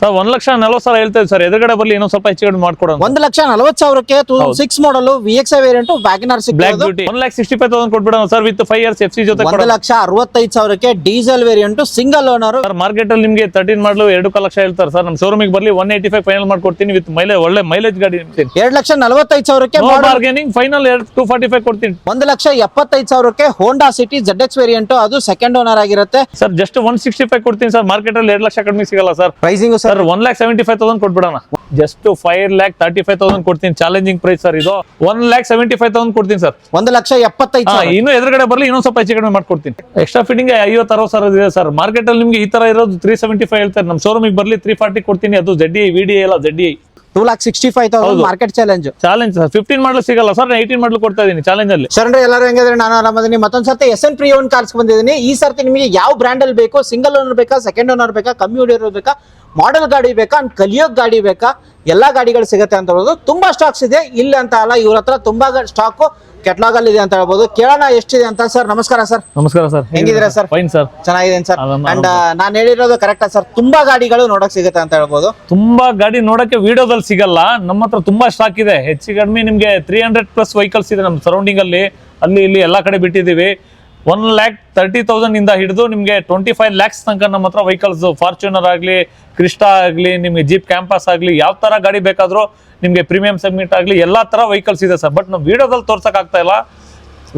Sir 1,40,000 ಹೇಳ್ತೇವೆ sir. ಎದುರುಗಡೆ ಬರ್ಲಿ ಇನ್ನೊಂದ್ ಸ್ವಲ್ಪ ಹೆಚ್ಚು ಕಡಿಮೆ ಮಾಡ್ಕೊಡೋಣ. 1,40,000ಕ್ಕೆ 2006 model VXI variant Wagon R black beauty 1,65,000 ಕೊಟ್ಬಿಡೋಣ ಸರ್ ವಿತ್ 5 years FC ಜೊತೆ. 1,65,000ಕ್ಕೆ diesel variant single owner sir. Market ಅಲ್ಲಿ ನಿಮಗೆ 13 ಮಾಡಲು 2 ಲಕ್ಷ ಹೇಳ್ತಾರೆ ಸರ್. ನಮ್ಮ ಶೋರೂಮಿಗೆ ಬರ್ಲಿ 185 ಫೈನಲ್ ಮಾಡ್ಕೊಡ್ತೀನಿ ವಿತ್ ಒಳ್ಳೆ ಮೈಲೇಜ್ ಗಾಡಿ. 2,45,000ಕ್ಕೆ ಬಾರ್ಗೇನಿಂಗ್ ಫೈನಲ್ 245 ಕೊಡ್ತೀನಿ. 1,75,000ಕ್ಕೆ ಹೋಂಡಾ ಸಿಟಿ ZX ವೇರಿಯಂಟ್, ಅದು ಸೆಕೆಂಡ್ ಓನರ್ ಆಗಿರುತ್ತೆ ಸರ್. ಜಸ್ಟ್ 165 ಕೊಡ್ತೀನಿ ಸರ್. ಮಾರ್ಕೆಟ್ ಅಲ್ಲಿ 2 ಲಕ್ಷ ಕಡಿಮೆ ಸಿಗಲ್ಲ ಸರ್. Pricing sir 1,75,000 ಕೊಟ್ಬಿಡೋಣ. ಜಸ್ಟ್ 5,35,000 ಕೊಡ್ತೀನಿ. ಚಾಲೆಂಜಿಂಗ್ ಪ್ರೈಸ್ ಸರ್ ಇದು. 1,75,000 ಕೊಡ್ತೀನಿ ಸರ್. 1,75,000 ಇನ್ನು ಎದುರುಗಡೆ ಬರ್ಲಿ ಇನ್ನೊಂದ್ ಸ್ವಲ್ಪ ಹೆಚ್ಚು ಕಡಿಮೆ ಮಾಡ್ಕೊಡ್ತೀನಿ. ಎಕ್ಸ್ಟ್ರಾ ಫಿಟ್ಟಿಂಗ್ 50-60 ಇದೆ ಸರ್. ಮಾರ್ಕೆಟ್ ಅಲ್ಲಿ ನಿಮ್ಗೆ ಈ ತರ ಇರೋದು 375 ಹೇಳ್ತಾರೆ. ನಮ್ಮ ಶೋರೂಮಿಗೆ ಬರ್ಲಿ 340 ಕೊಡ್ತೀನಿ. ಅದು ZDI VDI ಎಲ್ಲ ZDI. 2,65,000 market challenge sir. 15 ಮಾಡಲು ಸಿಗಲ್ಲ ಸರ್. 18 ಮಾಡಲು ಕೊಡ್ತಾ ಇದೀನಿ ಚಾಲೆಂಜ್ ಅಲ್ಲಿ. ಸರ್ ಎಲ್ಲರೂ ಹೆಂಗಿದ್ರೆ ನಾನು ಆರಾಮದೀನಿ. ಮತ್ತೊಂದ್ಸರ್ತಿ SN ಪ್ರಿಯೋನ್ ಕಾರ್ಸ್ ಬಂದಿದ್ದೀನಿ. ಈ ಸರ್ತಿ ನಿಮಗೆ ಯಾವ ಬ್ರ್ಯಾಂಡ್ ಅಲ್ಲಿ ಬೇಕು, ಸಿಂಗಲ್ ಓನರ್ ಬೇಕಾ, ಸೆಕೆಂಡ್ ಓನರ್ ಬೇಕಾ, ಕಮ್ಮಿ ಹೊಡಿಯೋದು ಬೇಕಾ, ಮಾಡೆಲ್ ಗಾಡಿ ಬೇಕಾ, ಕಲಿಯೋಕ್ ಗಾಡಿ ಬೇಕಾ, ಎಲ್ಲಾ ಗಾಡಿಗಳು ಸಿಗುತ್ತೆ ಅಂತ ಹೇಳ್ಬೋದು. ತುಂಬಾ ಸ್ಟಾಕ್ಸ್ ಇದೆ ಇಲ್ಲಿ ಅಂತ ಅಲ್ಲ, ಇವ್ರ ಹತ್ರ ತುಂಬಾ ಸ್ಟಾಕ್ ಕೆಟಲಾಗ್ ಅಲ್ಲಿ ಇದೆ ಅಂತ ಹೇಳ್ಬೋದು. ಕೇಳೋಣ ಎಷ್ಟಿದೆ ಅಂತ. ಸರ್ ನಮಸ್ಕಾರ ಸರ್. ನಮಸ್ಕಾರ ಸರ್. ಹೆಂಗಿದ್ದೀರಾ ಸರ್? Fine sir. ಚೆನ್ನಾಗಿದೆ ಸರ್. ಅಂಡ್ ನಾನು ಹೇಳಿರೋದು ಕರೆಕ್ಟಾ ಸರ್? ತುಂಬಾ ಗಾಡಿಗಳು ನೋಡಕ್ ಸಿಗುತ್ತೆ ಅಂತ ಹೇಳ್ಬೋದು. ತುಂಬಾ ಗಾಡಿ ನೋಡಕ್ಕೆ ವಿಡಿಯೋದಲ್ಲಿ ಸಿಗಲ್ಲ. ನಮ್ಮ ಹತ್ರ ತುಂಬಾ ಸ್ಟಾಕ್ ಇದೆ. ಹೆಚ್ಚು ಕಡಿಮೆ ನಿಮ್ಗೆ 300+ ವೆಹಿಕಲ್ಸ್ ಇದೆ ನಮ್ಮ ಸರೌಂಡಿಂಗ್ ಅಲ್ಲಿ. ಅಲ್ಲಿ ಇಲ್ಲಿ ಎಲ್ಲಾ ಕಡೆ ಬಿಟ್ಟಿದೀವಿ. 1,30,000 ಇಂದ ಹಿಡಿದು ನಿಮ್ಗೆ 25 lakhs ತನಕ ನಮ್ಮ ಹತ್ರ ವೆಹಿಕಲ್ಸ್. ಫಾರ್ಚುನರ್ ಆಗ್ಲಿ, ಕ್ರಿಸ್ಟಾ ಆಗ್ಲಿ, ನಿಮ್ಗೆ ಜೀಪ್ ಕ್ಯಾಂಪಸ್ ಆಗ್ಲಿ, ಯಾವ ತರ ಗಾಡಿ ಬೇಕಾದ್ರೂ ನಿಮ್ಗೆ ಪ್ರೀಮಿಯಂ ಸೆಗ್ಮೆಂಟ್ ಆಗ್ಲಿ ಎಲ್ಲಾ ತರ ವೆಹಿಕಲ್ಸ್ ಇದೆ ಸರ್. ಬಟ್ ನಾವು ವಿಡಿಯೋದಲ್ಲಿ ತೋರ್ಸಕ್ ಆಗ್ತಾ ಇಲ್ಲ.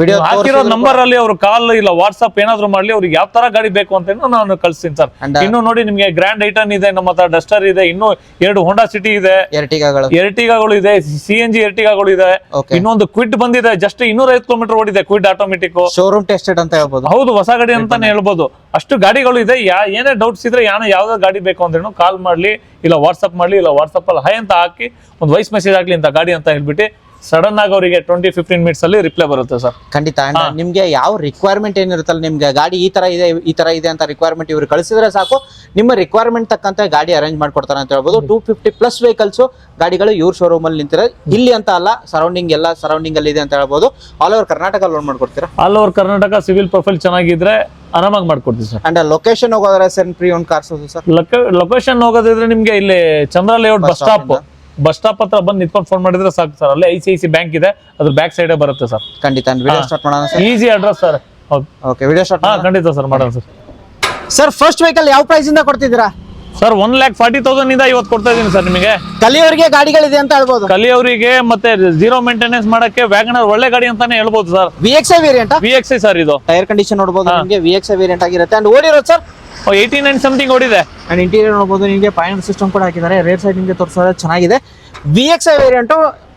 ವಿಡಿಯೋ ಹಾಕಿರೋ ನಂಬರ್ ಅಲ್ಲಿ ಅವ್ರು ಕಾಲ್ ಇಲ್ಲ ವಾಟ್ಸ್ಆಪ್ ಏನಾದ್ರು ಮಾಡ್ಲಿ, ಅವ್ರಿಗೆ ಯಾವ ತರ ಗಾಡಿ ಬೇಕು ಅಂತ ನಾನು ಕಳ್ಸ್ತೀನಿ ಸರ್. ಇನ್ನು ನೋಡಿ ನಿಮ್ಗೆ ಗ್ರ್ಯಾಂಡ್ ಐಟನ್ ಇದೆ ನಮ್ಮ ಹತ್ರ, ಡಸ್ಟರ್ ಇದೆ, ಇನ್ನು 2 ಹೋಂಡಾ ಸಿಟಿ ಇದೆ, ಎರ್ಟಿಗಾಗಳು ಇದೆ, CNG ಎರ್ಟಿಗಾಗಳು ಇದೆ. ಇನ್ನೊಂದು ಕ್ವಿಡ್ ಬಂದಿದೆ. ಜಸ್ಟ್ 250 ಕಿಲೋಮೀಟರ್ ಓಡಿದೆ ಕ್ವಿಡ್ ಆಟೋಮೆಟಿಕ್. ಶೋರೂಮ್ ಟೆಸ್ಟೆಡ್ ಅಂತ ಹೇಳ್ಬೋದು. ಹೌದು, ಹೊಸ ಗಾಡಿ ಅಂತಾನೆ ಹೇಳ್ಬೋದು. ಅಷ್ಟು ಗಾಡಿಗಳು ಇದೆ. ಏನೇ ಡೌಟ್ಸ್ ಇದ್ರೆ ಯಾವ್ದು ಗಾಡಿ ಬೇಕು ಅಂದ್ರೆ ಕಾಲ್ ಮಾಡ್ಲಿ, ಇಲ್ಲ ವಾಟ್ಸ್ಆಪ್ ಮಾಡ್ಲಿ, ಇಲ್ಲ ವಾಟ್ಸ್ಆಪ್ ಅಲ್ಲಿ ಹೈ ಅಂತ ಹಾಕಿ ಒಂದು ವಾಯ್ಸ್ ಮೆಸೇಜ್ ಆಗ್ಲಿ ಇಂತ ಗಾಡಿ ಅಂತ ಹೇಳ್ಬಿಟ್ಟು ಸಡನ್ ಆಗಿ ಅವರಿಗೆ 20-15 ಮಿನಿಟ್ಸ್ ಅಲ್ಲಿ ರಿಪ್ಲೈ ಬರುತ್ತೆ ಸರ್. ಖಂಡಿತ. ನಿಮ್ಗೆ ಯಾವ ರಿಕ್ವೈರ್ಮೆಂಟ್ ಏನಿರುತ್ತಲ್ಲ, ನಿಮ್ಗೆ ಗಾಡಿ ಈ ತರ ಇದೆ ಅಂತ ರಿಕ್ವೈರ್ಮೆಂಟ್ ಇವ್ರು ಕಳಿಸಿದ್ರೆ ಸಾಕು, ನಿಮ್ಮ ರಿಕ್ವೈರ್ಮೆಂಟ್ ತಕ್ಕಂತೆ ಗಾಡಿ ಅರೇಂಜ್ ಮಾಡ್ಕೊಡ್ತಾರೆ ಅಂತ ಹೇಳ್ಬೋದು. 250+ ವೆಹಿಕಲ್ಸ್ ಗಾಡಿಗಳು ಇವ್ರ ಶೋರೂಮ್ ಅಲ್ಲಿ ನಿಂತಿರೋ. ಇಲ್ಲಿ ಅಂತ ಅಲ್ಲ, ಸರೌಂಡಿಂಗ್ ಅಲ್ಲಿ ಇದೆ ಅಂತ ಹೇಳ್ಬೋದು. ಆಲ್ ಓವರ್ ಕರ್ನಾಟಕ ಲೋನ್ ಮಾಡ್ಕೊಡ್ತೀರಾ? All over Karnataka CIBIL profile ಚೆನ್ನಾಗಿದ್ರೆ ಆರಾಮಾಗಿ ಮಾಡ್ಕೊಡ್ತೀವಿ ಸರ್. ಅಂಡ್ ಲೊಕೇಶನ್ ಹೋಗೋದ್ರೆ SN preowned cars sir? Location ಹೋಗೋದಿದ್ರೆ ನಿಮ್ಗೆ ಇಲ್ಲಿ ಚಂದ್ರ ಲೇಔಟ್ ಬಸ್ ಸ್ಟಾಪ್ ಹತ್ರ ಬಂದು ನಿಂತ್ಕೊಂಡು ಫೋನ್ ಮಾಡಿದ್ರೆ ಸಾಕು ಸರ್. ಅಲ್ಲೇ ICICI ಬ್ಯಾಂಕ್ ಇದೆ, ಅದ್ರ ಬ್ಯಾಕ್ ಸೈಡ್ ಬರುತ್ತೆ ಸರ್. ಖಂಡಿತ. ವಿಡಿಯೋ ಸ್ಟಾರ್ಟ್ ಮಾಡೋಣ sir. Easy address sir. Okay, video start ಖಂಡಿತ ಸರ್ ಮಾಡೋಣ ಸರ್. ಸರ್ ಫಸ್ಟ್ ವೆಹಿಕಲ್ ಯಾವ ಪ್ರೈಸ್ ಇಂದ ಕೊಡ್ತಿದ್ದೀರಾ ಸರ್? 1,40,000 ಇಂದ ಇವತ್ತು ಕೊಡ್ತಾ ಇದೀನಿ ಸರ್ ನಿಮಗೆ. ಕಲಿಯವರಿಗೆ ಗಾಡಿಗಳಿದೆ ಅಂತ ಹೇಳ್ಬೋದು. ಕಲಿಯವರಿಗೆ ಮತ್ತೆ 0 ಮೇಂಟೆನೆನ್ಸ್ ಮಾಡಕ್ಕೆ ವ್ಯಾಗನರ್ ಒಳ್ಳೆ ಗಾಡಿ ಅಂತಾನೆ ಹೇಳ್ಬೋದು sir. VXI variant? VXI sir. ಇದು ಟೈರ್ ಕಂಡೀಷನ್ ನೋಡಬಹುದು ನಿಮಗೆ. VXI ವೇರಿಯಂಟ್ ಆಗಿರುತ್ತೆ. ಅಂಡ್ ಓಡಿರೋದು ಸರ್ 89 ಸಮಥಿಂಗ್ ಓಡಿದೆ. ಅಂಡ್ ಇಂಟೀರಿಯರ್ ನೋಡಬಹುದು ನಿಮಗೆ. ಫೈನಾನ್ಸ್ ಸಿಸ್ಟಮ್ ಕೂಡ ಹಾಕಿದ್ದಾರೆ. ರೇಟ್ ಸೈಡ್ ನಿಮಗೆ ತೋರಿಸೋದು ಚೆನ್ನಾಗಿದೆ. VXI ವೇರಿಯಂಟ್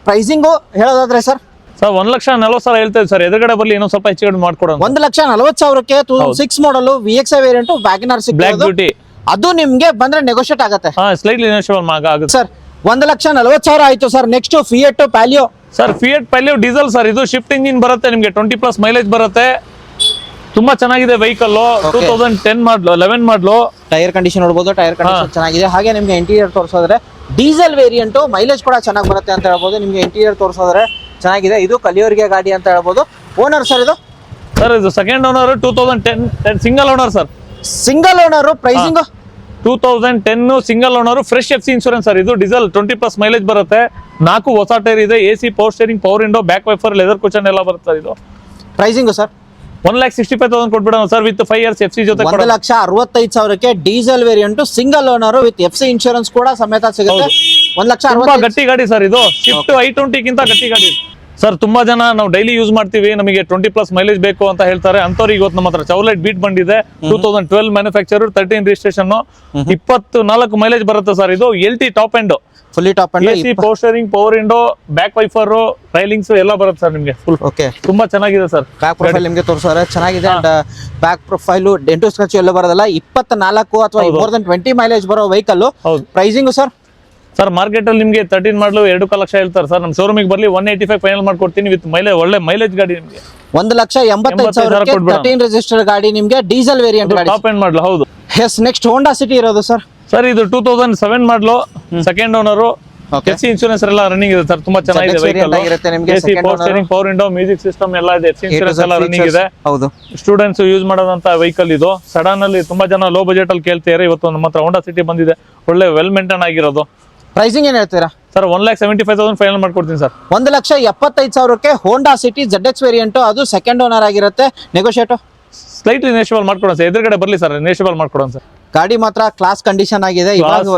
ಪ್ರೈಸಿಂಗ್ ಹೇಳೋದಾದ್ರೆ ಸರ್? ಸರ್ 1,40,000 ಹೇಳ್ತೇವೆ ಸರ್. ಎದುರುಗಡೆ ಬರ್ಲಿ ಇನ್ನೊಂದ್ ಸ್ವಲ್ಪ ಹೆಚ್ಚು ಕಡಿಮೆ ಮಾಡ್ಕೊಡೋಣ. 1,40,000ಕ್ಕೆ 2006 model VXI variant Wagon R black beauty, ಅದು ನಿಮ್ಗೆ ಬಂದ್ರೆ ನೆಗೋಷಿಯೇಟ್ ಆಗುತ್ತೆ. ಸ್ಲೈಟ್ಲಿ ನೆಗೋಷಿಯಬಲ್ ಆಗುತ್ತೆ ಸರ್. 1,40,000 ಆಯ್ತು sir. Next fiat Palio sir. Fiat Palio diesel sir. ಇದು ಶಿಫ್ಟ್ ಇಂಜಿನ್ ಬರುತ್ತೆ ನಿಮ್ಗೆ. 20+ ಮೈಲೇಜ್ ಬರುತ್ತೆ. ತುಂಬಾ ಚೆನ್ನಾಗಿದೆ ವೆಹಿಕಲ್. 2010 ಮಾಡಲು, 11 ಮಾಡಲು. ಟೈರ್ ಕಂಡೀಷನ್ ನೋಡಬಹುದು. ಟೈರ್ ಕಂಡೀಷನ್ ಚೆನ್ನಾಗಿದೆ. ಹಾಗೆ ನಿಮ್ಗೆ ಇಂಟೀರಿಯರ್ ತೋರಿಸೋದ್ರೆ ಡೀಸೆಲ್ ವೇರಿಯಂಟ್, ಮೈಲೇಜ್ ಕೂಡ ಚೆನ್ನಾಗಿ ಬರುತ್ತೆ ಅಂತ ಹೇಳ್ಬೋದು. ನಿಮ್ಗೆ ಇಂಟೀರಿಯರ್ ತೋರಿಸೋದ್ರೆ ಚೆನ್ನಾಗಿದೆ. ಇದು ಕಲಿಯೋರಿಗೆ ಗಾಡಿ ಅಂತ ಹೇಳ್ಬೋದು. ಓನರ್ ಸರ್ ಇದು? ಸರ್ ಇದು second owner. 2010 single owner sir. Single owner. Pricing 2010 single owner. Fresh FC insurance sir. ಇದು ಡೀಸೆಲ್ 20+ ಮೈಲೇಜ್ ಬರುತ್ತೆ. 4 ಹೊಸ ಟೈರ್ ಇದೆ. AC, power steering, power window, back wiper, leather cushion ಎಲ್ಲ ಬರುತ್ತೆ ಇದು. Pricing sir? 1,65,000 ಕೊಟ್ಬಿಡೋಣ ಸರ್ ವಿತ್ 5 years FC ಜೊತೆ. 1,65,000ಕ್ಕೆ diesel variant single owner with FC insurance ಕೂಡ ಸಮೇತ ಸಿಗುತ್ತೆ. 1,60,000 ಗಟ್ಟಿ ಗಾಡಿ ಸರ್ ಇದು. Swift i20 ಗಿಂತ ಗಟ್ಟಿ ಗಾಡಿ ಸರ್. ತುಂಬಾ ಜನ ನಾವು ಡೈಲಿ ಯೂಸ್ ಮಾಡ್ತೀವಿ, ನಮಗೆ 20+ ಮೈಲೇಜ್ ಬೇಕು ಅಂತ ಹೇಳ್ತಾರೆ. ಅಂತವ್ರಿಗೆ ಇವತ್ತು ನಮ್ಮ ಹತ್ರ ಚೌಲೈಟ್ ಬೀಟ್ ಬಂದಿದೆ. 2012 ಮ್ಯಾನುಫ್ಯಾಕ್ಚರ್, 13 ರಿಜಿಸ್ಟ್ರೇಷನ್, 24 ಮೈಲೇಜ್ ಬರುತ್ತೆ ಸರ್. ಇದು LT top end, fully top end. AC, power steering, power window, back wiper, railings ಎಲ್ಲ ಬರುತ್ತೆ ಸರ್ ನಿಮಗೆ ಫುಲ್. ಓಕೆ, ತುಂಬಾ ಚೆನ್ನಾಗಿದೆ ಸರ್. ಬ್ಯಾಕ್ ಪ್ರೊಫೈಲ್ ನಿಮಗೆ ತೋರಿಸೋರೆ ಚೆನ್ನಾಗಿದೆ. And back profile dent scratch ಎಲ್ಲ ಬರೋದಲ್ಲ. 24 ಅಥವಾ more than 20 ಮೈಲೇಜ್ ಬರೋ vehicle. Pricing sir? Sir market ಅಲ್ಲಿ ನಿಮಗೆ 13 ಮಾಡಲು 2 ಲಕ್ಷ ಹೇಳ್ತಾರೆ ಸರ್. ನಮ್ಮ ಶೋರೂಮಿಗೆ ಬರ್ಲಿ 185 ಫೈನಲ್ ಮಾಡ್ಕೊಡ್ತೀನಿ ವಿತ್ ಒಳ್ಳೆ ಮೈಲೇಜ್ ಗಾಡಿ ನಿಮಗೆ. 1,85,000ಕ್ಕೆ 13 ರಿಜಿಸ್ಟರ್ಡ್ ಗಾಡಿ ನಿಮಗೆ. ಡೀಸೆಲ್ ವೇರಿಯಂಟ್ ಗಾಡಿ, ಟಾಪ್ ಎಂಡ್ ಮಾಡಲು. ಹೌದು ಎಸ್. ನೆಕ್ಸ್ಟ್ ಹೋಂಡಾ ಸಿಟಿ ಇರೋದು ಸರ್. ಸರ್ ಇದು 2007 ಮಾಡಲು, second owner. Okay. FC insurance ಎಲ್ಲ ರನ್ನಿಂಗ್ ಇದೆ ಸರ್, ತುಂಬಾ ಚೆನ್ನಾಗಿದೆ ZX variant ಆಗಿರುತ್ತೆ ನಿಮ್ಗೆ, AC, second power owner. Steering, power window, music system ಎಲ್ಲ ಇದೆ. ಎಫ್ಸಿ ಇನ್ಶೂರೆನ್ಸ್ ಎಲ್ಲ ರನ್ನಿಂಗ್ ಇದೆ. ಹೌದು. ಸ್ಟೂಡೆಂಟ್ಸ್ ಯೂಸ್ ಮಾಡೋದಂತ ವೆಹಿಕಲ್ ಇದು. ಸಡನ್ ಅಲ್ಲಿ ತುಂಬಾ ಜನ ಲೋ ಬಜೆಟ್ ಅಲ್ಲಿ ಕೇಳ್ತಾರೆ. ಇವತ್ತು ನಮ್ಮ ಹತ್ರ ಹೋಂಡಾ ಸಿಟಿ ಬಂದಿದೆ, ಒಳ್ಳೆ ವೆಲ್ ಮೇಂಟೈನ್ ಆಗಿರೋದು. ಪ್ರೈಸಿಂಗ್ ಏನ್ ಹೇಳ್ತೀರಾ ಸರ್ 1,75,000 ಫೈನಲ್ ಮಾಡ್ಕೊಡ್ತೀನಿ ಸರ್. 1,75,000ಕ್ಕೆ ಹೋಂಡಾ ಸಿಟಿ ZX ವೇರಿಯಂಟ್, ಅದು ಸೆಕೆಂಡ್ ಓನರ್ ಆಗಿರುತ್ತೆ. ನೆಗೋಷಿಯೇಟ್ ಸ್ಲೈಟ್ಲಿ ನೇಷಬಲ್ ಮಾಡ್ಕೊಡೋಣ ಸರ್, ಎದುರುಗಡೆ ಬರ್ಲಿ ಸರ್, ನೇಷಬಲ್ ಮಾಡ್ಕೊಡೋಣ ಸರ್. ಗಾಡಿ ಮಾತ್ರ ಕ್ಲಾಸ್ ಕಂಡೀಷನ್ ಆಗಿದೆ. ಇವಾಗ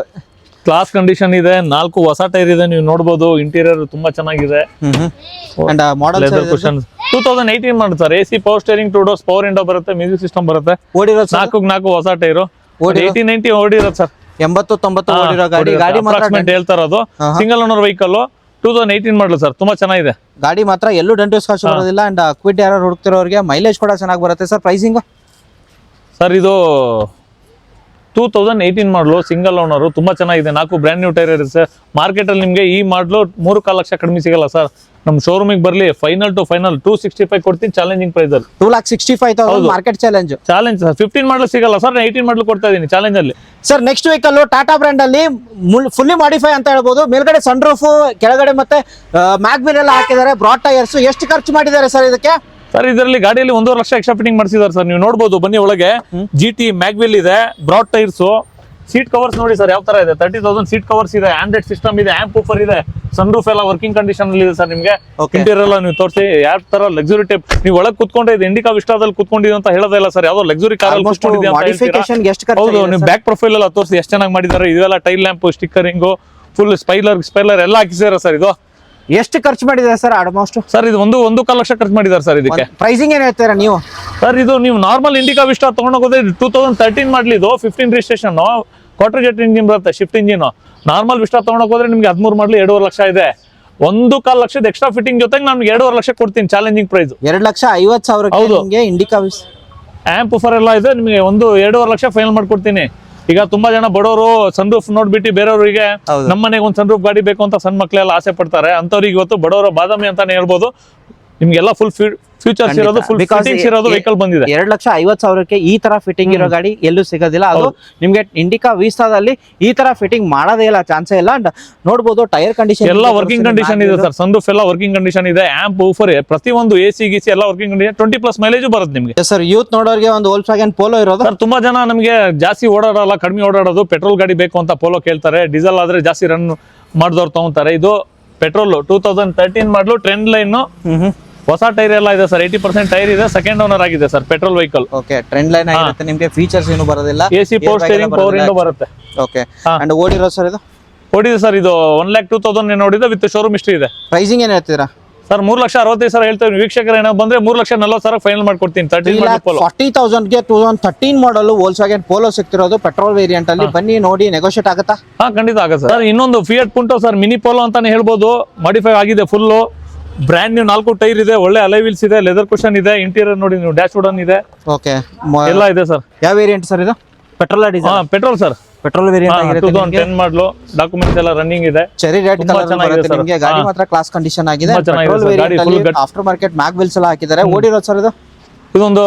ಕ್ಲಾಸ್ ಕಂಡೀಷನ್ ಇದೆ, 4 ಹೊಸ ಟೈರ್ ಇದೆ, ನೀವು ನೋಡಬಹುದು. ಇಂಟೀರಿಯರ್ ತುಂಬಾ ಚೆನ್ನಾಗಿದೆ. ಅಂಡ್ ಮಾಡಲ್ ಲೆದರ್ ಕುಷನ್ 2018 ಮಾಡಿ sir. AC, power steering, 2 doors, power window ಬರುತ್ತೆ, ಮ್ಯೂಸಿಕ್ ಸಿಸ್ಟಮ್ ಬರುತ್ತೆ. ಓಡಿರೋ 4 ಹೊಸ ಟೈರು, 80-90 ಓಡಿರೋದು ಸರ್. 80-90 ಓಡಿರೋ ಗಾಡಿ ಮಾತ್ರ ಹೇಳ್ತಾ ಇರೋದು. ಸಿಂಗಲ್ ಓನರ್ ವೆಹಿಕಲ್, 2018 ಮಾಡಲು ಸರ್, ತುಂಬಾ ಚೆನ್ನಾಗಿದೆ. ಗಾಡಿ ಮಾತ್ರ ಎಲ್ಲೂ ಡೆಂಟು ಸ್ಕ್ರಾಚ್ ಬರೋದಿಲ್ಲ. ಅಂಡ್ ಕ್ವಿಡ್ ಯಾರು ಹುಡುಕ್ತಿರೋರಿಗೆ ಮೈಲೇಜ್ ಕೂಡ ಚೆನ್ನಾಗಿ ಬರುತ್ತೆ ಸರ್. ಪ್ರೈಸಿಂಗ್ ಸರ್ ಇದು 2018 ಮಾಡಲು, ಸಿಂಗಲ್ ಓನರು, ತುಂಬಾ ಚೆನ್ನಾಗಿದೆ. 4 ಬ್ರ್ಯಾಂಡ್ ನ್ಯೂ ಟೈರ್ ಇದೆ ಸರ್. ಮಾರ್ಕೆಟ್ ಅಲ್ಲಿ ನಿಮಗೆ ಈ ಮಾಡಲು 3.4 ಲಕ್ಷ ಕಡಿಮೆ ಸಿಗಲ್ಲ ಸರ್. ನಮ್ಮ ಶೋರೂಮಿಗೆ ಬರ್ಲಿ, ಫೈನಲ್ ಟು ಫೈನಲ್ 265 ಕೊಡ್ತೀನಿ ಚಾಲೆಂಜಿಂಗ್ ಪ್ರೈಸ್ ಅಲ್ಲಿ. 2,65,000 ಮಾರ್ಕೆಟ್ ಚಾಲೆಂಜ್ ಸರ್. 15 ಮಾಡಲು ಸಿಗಲ್ಲ ಸರ್, 18 ಮಾಡಲು ಕೊಡ್ತಾ ಇದೀನಿ ಚಾಲೆಂಜ್ ಅಲ್ಲಿ. Sir next vehicle Tata brand ಅಲ್ಲಿ ಫುಲ್ಲಿ ಮಾಡಿಫೈ ಅಂತ ಹೇಳ್ಬೋದು. ಮೇಲ್ಗಡೆ ಸನ್ ರೂಫ್, ಕೆಳಗಡೆ ಮತ್ತೆ ಮ್ಯಾಗ್ವಿಲ್ ಎಲ್ಲ ಹಾಕಿದ್ದಾರೆ. Broad tyres. ಎಷ್ಟು ಖರ್ಚು ಮಾಡಿದ್ದಾರೆ ಸರ್ ಇದಕ್ಕೆ? ಸರ್ ಇದರಲ್ಲಿ ಗಾಡಿಯಲ್ಲಿ 1.5 ಲಕ್ಷ ಎಕ್ಸ್ಟ್ರಾ ಫಿಟ್ಟಿಂಗ್ ಮಾಡಿಸಿದ್ದಾರೆ ಸರ್. ನೀವು ನೋಡಬಹುದು, ಬನ್ನಿ ಒಳಗೆ. GT ಮ್ಯಾಗ್ವಿಲ್ ಇದೆ, ಬ್ರಾಡ್ ಟೈರ್ಸ್, ಸೀಟ್ ಕವರ್ಸ್ ನೋಡಿ ಸರ್ ಯಾವ ತರ ಇದೆ. 30,000 ಸೀಟ್ ಕವರ್ಸ್ ಇದೆ, ಆಂಡ್ರಾಯ್ಡ್ ಸಿಸ್ಟಮ್ ಇದೆ, ಆಂಪ್ ಊಫರ್ ಇದೆ, ಸನ್ ರೂಫ್ ಎಲ್ಲ ವರ್ಕಿಂಗ್ ಕಂಡೀಷನ್ ಅಲ್ಲಿ ಇದೆ ಸರ್. ನಿಮಗೆ ಇಂಟೀರಿಯರ್ ಎಲ್ಲ ನೀವು ತೋರಿಸಿ ಯಾವ ತರ ಲಕ್ಸುರಿ ಟೈಪ್. ನೀವು ಒಳಗೆ ಕುತ್ಕೊಂಡೆ ಇದು ಇಂಡಿಕಾ ವಿಸ್ಟಾದಲ್ಲಿ ಕುತ್ಕೊಂಡಿದೆ ಅಂತ ಹೇಳೋದೇ ಇಲ್ಲ ಸರ್. ಯಾವ್ದೋ ಲಕ್ಸುರಿ ಕಾರ್ ಅಲ್ಲಿ ಕುತ್ಕೊಂಡಿದೆ ಅಂತ ಹೇಳ್ತೀರಾ. ಹೌದು, ನೀವು ಬ್ಯಾಕ್ ಪ್ರೊಫೈಲ್ ಎಲ್ಲ ತೋರಿಸಿ ಎಷ್ಟು ಚೆನ್ನಾಗಿ ಮಾಡಿದ್ದಾರೆ. ಇದೆಲ್ಲ tail lamp, stickering, full spoiler ಎಲ್ಲ ಹಾಕಿಸಿದಾರೆ ಸರ್. ಇದು ಎಷ್ಟು ಖರ್ಚು ಮಾಡಿದ್ದಾರೆ ಸರ್ ಆಲ್ಮೋಸ್ಟ್? ಸರ್ ಇದು 1.25 ಲಕ್ಷ ಖರ್ಚು ಮಾಡಿದ್ದಾರೆ ಸರ್ ಇದಕ್ಕೆ. ಪ್ರೈಸಿಂಗ್ ಏನ್ ಹೇಳ್ತೀರಾ ನೀವು? ಸರ್ ಇದು ನೀವು ನಾರ್ಮಲ್ ಇಂಡಿಕಾ ವಿಸ್ಟಾ ತಗೊಂಡೋಗೋದ್ರೆ 2013 ಮಾಡಲಿ ಇದು, 15 ರಿಜಿಸ್ಟ್ರೇಷನ್, ಕ್ವಾರ್ಟರ್ ಜೆಟ್ ಇಂಜಿನ್ ಬರುತ್ತೆ, ಶಿಫ್ಟ್ ಇಂಜಿನ್. ನಾರ್ಮಲ್ ವಿಸ್ಟಾ ತಗೊಂಡೋಗೋದ್ರೆ ನಿಮ್ಗೆ 13 ಮಾಡಲಿ 2.5 ಲಕ್ಷ ಇದೆ. 1.25 ಲಕ್ಷದ ಎಕ್ಸ್ಟ್ರಾ ಫಿಟ್ಟಿಂಗ್ ಜೊತೆಗೆ ನಾನು 2.5 ಲಕ್ಷ ಕೊಡ್ತೀನಿ challenging price. 2,50,000 Indica amp woofer ಎಲ್ಲ ಇದೆ. ನಿಮಗೆ 2.5 ಲಕ್ಷ ಫೈನಲ್ ಮಾಡ್ಕೊಡ್ತೀನಿ. ಈಗ ತುಂಬಾ ಜನ ಬಡವರು ಸನ್ ರೂಫ್ ನೋಡ್ಬಿಟ್ಟು ಬೇರೆಯವರಿಗೆ ನಮ್ಮ ಮನೆಗೆ ಒಂದು ಸನ್ ರೂಫ್ ಗಾಡಿ ಬೇಕು ಅಂತ ಸಣ್ಣ ಮಕ್ಕಳೆಲ್ಲ ಆಸೆ ಪಡ್ತಾರೆ. ಅಂತವ್ರಿಗೆ ಇವತ್ತು ಬಡವರ ಬಾದಾಮಿ ಅಂತಾನೆ ಹೇಳ್ಬೋದು. ನಿಮ್ಗೆಲ್ಲ ಫುಲ್ ಫ್ಯೂಚರ್ಸ್ ಇರೋದು, ಫುಲ್ ಫಿಟ್ಟಿಂಗ್ಸ್ ಇರೋದು ವೆಹಿಕಲ್ ಬಂದಿದೆ. 2,50,000ಕ್ಕೆ ಈ ತರ ಫಿಟ್ಟಿಂಗ್ ಇರೋ ಗಾಡಿ ಎಲ್ಲೂ ಸಿಗೋದಿಲ್ಲ. ಅದು ನಿಮ್ಗೆ ಇಂಡಿಕಾ ವಿಸ್ಟಾದಲ್ಲಿ ಈ ತರ ಫಿಟ್ಟಿಂಗ್ ಮಾಡೋದೇ ಇಲ್ಲ, ಚಾನ್ಸೇ ಇಲ್ಲ. ಅಂಡ್ ನೋಡಬಹುದು ಟೈರ್ ಕಂಡೀಷನ್ ಎಲ್ಲ ವರ್ಕಿಂಗ್ ಕಂಡೀಷನ್ ಇದೆ ಸರ್. ಸನ್ ರೂಫ್ ಎಲ್ಲ ವರ್ಕಿಂಗ್ ಕಂಡೀಷನ್ ಇದೆ, ಆಂಪ್ ಊಫರ್, ಪ್ರತಿಯೊಂದು AC ಗೀಸಿ ಎಲ್ಲ ವರ್ಕಿಂಗ್ ಕಂಡೀಷನ್. 20+ ಮೈಲೇಜ್ ಬರುತ್ತೆ ನಿಮಗೆ ಸರ್. ಯೂತ್ ನೋಡೋರಿಗೆ ಒಂದು Volkswagen Polo ಇರೋದು ಸರ್. ತುಂಬಾ ಜನ ನಮಗೆ ಜಾಸ್ತಿ ಓಡಾಡಲ್ಲ, ಕಡಿಮೆ ಓಡಾಡೋದು, ಪೆಟ್ರೋಲ್ ಗಾಡಿ ಬೇಕು ಅಂತ ಪೋಲೋ ಕೇಳ್ತಾರೆ. ಡೀಸೆಲ್ ಆದ್ರೆ ಜಾಸ್ತಿ ರನ್ ಮಾಡಿದವ್ರು ತಗೊಂತಾರೆ. ಇದು ಪೆಟ್ರೋಲ್ 2013 ಮಾಡಲು, ಟ್ರೆಂಡ್ ಲೈನ್, ಹೊಸ ಟೈರ್ ಎಲ್ಲ ಇದೆ ಸರ್. 80% ಟೈರ್ ಇದೆ, ಸೆಕೆಂಡ್ ಓನರ್ ಆಗಿದೆ sir. Petrol vehicle. Okay, trend line ಆಗಿರುತ್ತೆ. ನಿಮಗೆ ಫೀಚರ್ಸ್ ಏನು ಬರೋದಿಲ್ಲ. AC, power steering, power window ಬರುತ್ತೆ. ಓಕೆ. ಅಂಡ್ ಓಡಿರೋ ಸರ್ ಇದು ಓಡಿದೆ ಸರ್. ಇದು 1,02,000 ನೋಡಿದೆ, ವಿತ್ ಶೋರೂಮ್ ಹಿಸ್ಟ್ರಿ ಇದೆ. ಪ್ರೈಸಿಂಗ್ ಏನ್ ಹೇಳ್ತೀರಾ ಸರ್? 3,65,000 ಹೇಳ್ತೇವೆ. ವೀಕ್ಷಕರು ಏನೋ ಬಂದ್ರೆ 3,40,000 ಫೈನಲ್ ಮಾಡ್ಕೊಡ್ತೀನಿ. 40,000ಗೆ 2013 ಮಾಡಲ್ Volkswagen Polo ಸಿಗ್ತಿರೋದು, ಪೆಟ್ರೋಲ್ ವೇರಿಯಂಟ್ ಅಲ್ಲಿ. ಬನ್ನಿ ನೋಡಿ, ನೆಗೋಷಿಯೇಟ್ ಆಗುತ್ತಾ? ಖಂಡಿತ ಆಗುತ್ತೆ ಸರ್. ಇನ್ನೊಂದು ಫಿಯಟ್ ಪುಂಟೋ ಸರ್, ಮಿನಿ ಪೋಲೋ ಅಂತಾನೆ ಹೇಳ್ಬೋದು. ಮಾಡಿಫೈ ಆಗಿದೆ ಫುಲ್. ಬ್ರ್ಯಾಂಡ್ ನ್ಯೂ 4 ಟೈರ್ ಇದೆ, ಒಳ್ಳೆ ಅಲೈ ವೀಲ್ಸ್ ಇದೆ, ಲೆದರ್ ಕುಷನ್ ಇದೆ, ಇಂಟೀರಿಯರ್ ನೋಡಿ ನೀವು, ಡ್ಯಾಶ್ ಬೋರ್ಡ್ ಇದೆ. ಓಕೆ, ಎಲ್ಲ ಇದೆ ಸರ್. ಯಾವ ವೇರಿಯಂಟ್ ಸರ್ ಇದು? Petrol diesel? Petrol sir. Petrol variant ಆಗಿರುತ್ತೆ. 2010 ಮಾಡಲು, ಡಾಕ್ಯುಮೆಂಟ್ಸ್ ಎಲ್ಲ ರನ್ನಿಂಗ್ ಇದೆ. ಚೆರಿ ರೆಡ್ ಕಲರ್ ಬರುತ್ತೆ ನಿಮಗೆ. ಗಾಡಿ ಮಾತ್ರ ಕ್ಲಾಸ್ ಕಂಡೀಷನ್ ಆಗಿದೆ. ಪೆಟ್ರೋಲ್ ವೇರಿಯಂಟ್ ಅಲ್ಲಿ ಆಫ್ಟರ್ ಮಾರ್ಕೆಟ್ ಮ್ಯಾಗ್ವಿಲ್ಸ್ ಎಲ್ಲ ಹಾಕಿದ್ದಾರೆ. ಓಡಿರೋದು ಸರ್ ಇದು? ಇದೊಂದು